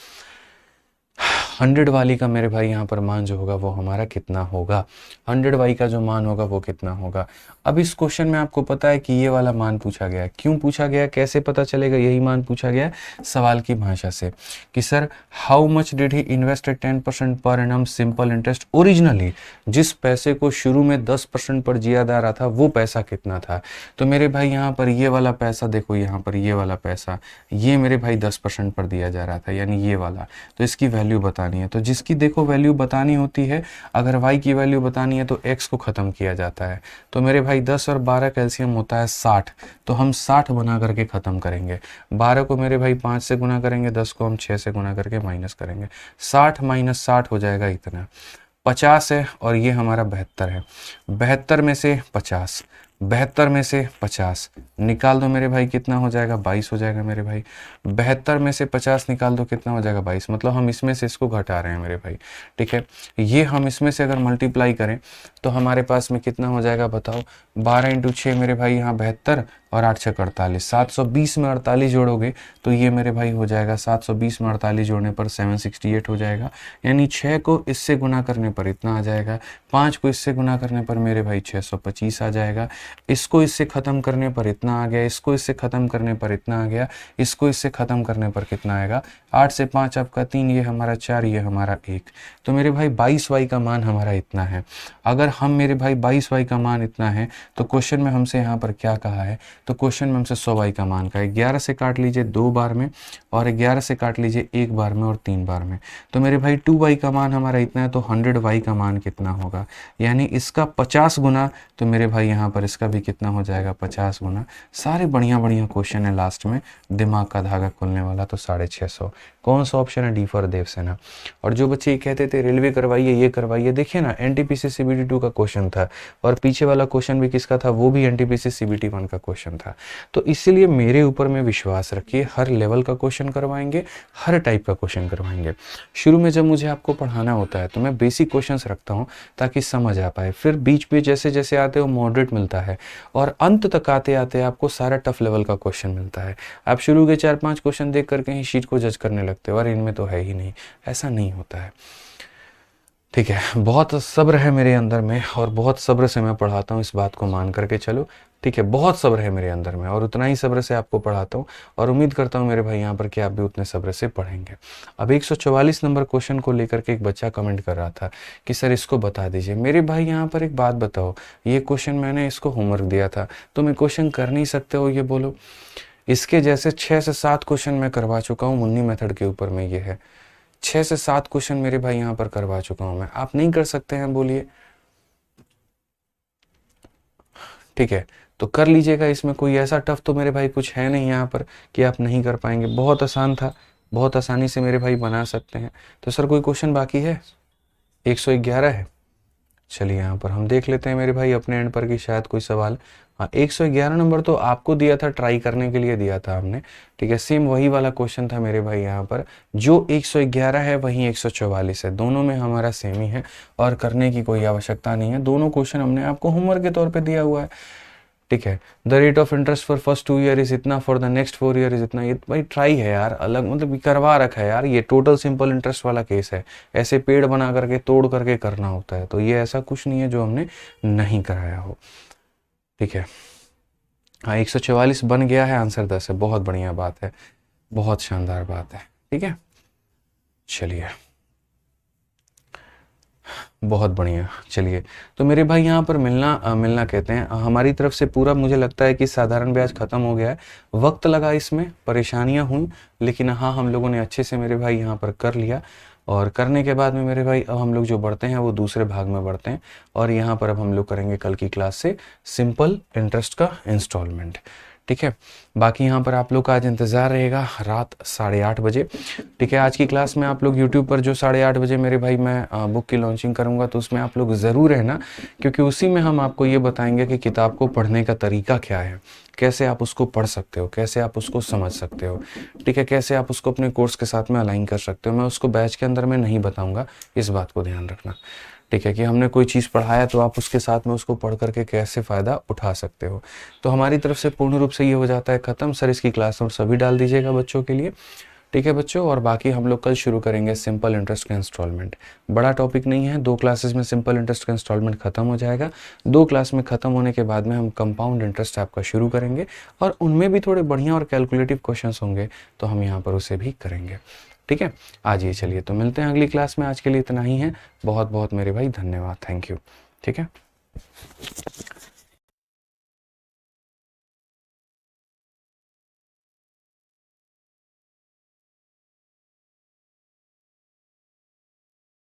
100 वाली का मेरे भाई यहाँ पर मान जो होगा वो हमारा कितना होगा, 100y का जो मान होगा वो कितना होगा। अब इस क्वेश्चन में आपको पता है कि ये वाला मान पूछा गया है। क्यों पूछा गया, कैसे पता चलेगा, यही मान पूछा गया है सवाल की भाषा से कि sir how much did he invest 10% per annum simple interest originally, जिस पैसे को शुरू में 10% पर दिया जा रहा था वो पैसा कितना था। तो मेरे भाई यहाँ पर ये वाला पैसा देखो, यहाँ पर ये वाला पैसा ये मेरे भाई 10% पर दिया जा रहा था, यानी ये वाला, तो इसकी वैल्यू बतानी है। तो जिसकी देखो वैल्यू बतानी होती है, अगर y की वैल्यू बतानी है तो x को ख़त्म किया जाता है। तो मेरे भाई 10 और 12 कैल्शियम होता है 60, तो हम 60 बना करके ख़त्म करेंगे। 12 को मेरे भाई 5 से गुना करेंगे, 10 को हम 6 से गुना करके माइनस करेंगे। 60 माइनस 60 हो जाएगा इतना। 50 है और ये हमारा 72 है। 72 में से 50, 72 में से 50 निकाल दो मेरे भाई, कितना हो जाएगा 22 हो जाएगा मेरे भाई। 72 में से 50 निकाल दो, कितना हो जाएगा 22, मतलब हम इसमें से इसको घटा रहे हैं मेरे भाई, ठीक है। ये हम इसमें से अगर मल्टीप्लाई करें तो हमारे पास में कितना हो जाएगा बताओ, 12 इंटू 6 मेरे भाई यहाँ 72 और 8 6 48, 720 में 48 जोड़ोगे तो ये मेरे भाई हो जाएगा 720 में 48 जोड़ने पर 768 हो जाएगा। यानी 6 को इससे गुना करने पर इतना आ जाएगा, 5 को इससे गुना करने पर मेरे भाई 625 आ जाएगा, इसको इससे ख़त्म करने पर इतना आ गया, इसको इससे ख़त्म करने पर इतना आ गया, इसको इससे ख़त्म करने पर कितना आएगा, 8 से 5 आपका 3, ये हमारा 4, ये हमारा 1। तो मेरे भाई 22y का मान हमारा इतना है। अगर हम मेरे भाई 22y का मान इतना है तो क्वेश्चन में हमसे यहाँ पर क्या कहा है, तो क्वेश्चन में हमसे 100y का मान का है। 11 से काट लीजिए 2 बार में और 11 से काट लीजिए 1 बार में और 3 बार में, तो मेरे भाई 2y का मान हमारा इतना है। तो 100y का मान कितना होगा, यानी इसका 50 गुना, तो मेरे भाई यहाँ पर इसका भी कितना हो जाएगा 50 गुना। सारे बढ़िया बढ़िया क्वेश्चन है लास्ट में, दिमाग का धागा खोलने वाला, तो 650। कौन सा ऑप्शन है, डी फॉर देवसेना। और जो बच्चे ये कहते थे रेलवे करवाइए ये करवाइए, देखिए ना एनटीपीसी सीबीटी 2 का क्वेश्चन था और पीछे वाला क्वेश्चन भी किसका था, वो भी एनटीपीसी सीबीटी 1 का क्वेश्चन था। तो इसीलिए मेरे ऊपर में विश्वास रखिए, हर लेवल का क्वेश्चन करवाएंगे, हर टाइप का क्वेश्चन करवाएंगे। शुरू में जब मुझे आपको पढ़ाना होता है तो मैं बेसिक क्वेश्चंस रखता हूँ ताकि समझ आ पाए, फिर बीच में जैसे जैसे आते हो मॉडरेट मिलता है और अंत तक आते आते आपको सारा टफ लेवल का क्वेश्चन मिलता है। आप शुरू के 4-5 क्वेश्चन देख करके ही शीट को जज करने लगते हो और इनमें तो है ही नहीं, ऐसा नहीं होता है, ठीक है। बहुत सब्र है मेरे अंदर में और बहुत सब्र से मैं पढ़ाता हूँ, इस बात को मान करके चलो, ठीक है। बहुत सब्र है मेरे अंदर में और उतना ही सब्र से आपको पढ़ाता हूँ और उम्मीद करता हूँ मेरे भाई यहाँ पर कि आप भी उतने सब्र से पढ़ेंगे। अब 144 नंबर क्वेश्चन को लेकर के एक बच्चा कमेंट कर रहा था कि सर इसको बता दीजिए। मेरे भाई यहाँ पर एक बात बताओ, ये क्वेश्चन मैंने इसको होमवर्क दिया था, तो मैं क्वेश्चन कर नहीं सकते हो, ये बोलो। इसके जैसे 6 से 7 क्वेश्चन मैं करवा चुका हूँ मुन्नी मेथड के ऊपर में, ये है 6 से 7 क्वेश्चन मेरे भाई यहाँ पर करवा चुका हूँ मैं, आप नहीं कर सकते हैं बोलिए, ठीक है। तो कर लीजिएगा, इसमें कोई ऐसा टफ तो मेरे भाई कुछ है नहीं यहाँ पर कि आप नहीं कर पाएंगे, बहुत आसान था, बहुत आसानी से मेरे भाई बना सकते हैं। तो सर कोई क्वेश्चन बाकी है, 111 है, चलिए यहाँ पर हम देख लेते हैं मेरे भाई अपने एंड पर कि शायद कोई सवाल। हाँ 111 नंबर तो आपको दिया था, ट्राई करने के लिए दिया था हमने, ठीक है। सेम वही वाला क्वेश्चन था मेरे भाई यहाँ पर, जो 111 है वही 144 है, दोनों में हमारा सेम ही है और करने की कोई आवश्यकता नहीं है। दोनों क्वेश्चन हमने आपको होमवर्क के तौर पे दिया हुआ है, ठीक है। The rate of interest for first 2 year is इतना, for the next 4 year is इतना। ये भाई ट्राई है यार, अलग मतलब करवा रखा है यार, ये टोटल सिंपल इंटरेस्ट वाला केस है, ऐसे पेड़ बना करके तोड़ करके करना होता है, तो ये ऐसा कुछ नहीं है जो हमने नहीं कराया हो, ठीक है। हाँ 144 बन गया है, आंसर 10 है, बहुत बढ़िया बात है, बहुत शानदार बात है, ठीक है। चलिए बहुत बढ़िया, चलिए। तो मेरे भाई यहाँ पर मिलना कहते हैं, हमारी तरफ से पूरा मुझे लगता है कि साधारण ब्याज खत्म हो गया है। वक्त लगा, इसमें परेशानियाँ हुई, लेकिन हाँ हम लोगों ने अच्छे से मेरे भाई यहाँ पर कर लिया। और करने के बाद में मेरे भाई अब हम लोग जो बढ़ते हैं वो दूसरे भाग में बढ़ते हैं और यहाँ पर अब हम लोग करेंगे कल की क्लास से सिंपल इंटरेस्ट का इंस्टॉलमेंट, ठीक है। बाकी यहाँ पर आप लोग का आज इंतज़ार रहेगा रात 8:30 बजे, ठीक है। आज की क्लास में आप लोग यूट्यूब पर जो 8:30 बजे मेरे भाई मैं बुक की लॉन्चिंग करूँगा, तो उसमें आप लोग ज़रूर रहना, क्योंकि उसी में हम आपको ये बताएंगे कि किताब को पढ़ने का तरीका क्या है, कैसे आप उसको पढ़ सकते हो, कैसे आप उसको समझ सकते हो, ठीक है, कैसे आप उसको अपने कोर्स के साथ में अलाइन कर सकते हो। मैं उसको बैच के अंदर में नहीं बताऊँगा, इस बात को ध्यान रखना, ठीक है, कि हमने कोई चीज़ पढ़ाया तो आप उसके साथ में उसको पढ़ करके कैसे फ़ायदा उठा सकते हो। तो हमारी तरफ से पूर्ण रूप से ये हो जाता है ख़त्म। सर इसकी क्लास नोट सभी डाल दीजिएगा बच्चों के लिए, ठीक है बच्चों, और बाकी हम लोग कल शुरू करेंगे सिंपल इंटरेस्ट का इंस्टॉलमेंट। बड़ा टॉपिक नहीं है, 2 क्लासेस में सिंपल इंटरेस्ट का इंस्टॉलमेंट खत्म हो जाएगा। 2 क्लास में ख़त्म होने के बाद में हम कंपाउंड इंटरेस्ट आपका शुरू करेंगे, और उनमें भी थोड़े बढ़िया और कैलकुलेटिव क्वेश्चंस होंगे, तो हम यहाँ पर उसे भी करेंगे। ठीक है, आज ये चलिए तो मिलते हैं अगली क्लास में। आज के लिए इतना ही है। बहुत बहुत मेरे भाई धन्यवाद, थैंक यू। ठीक है।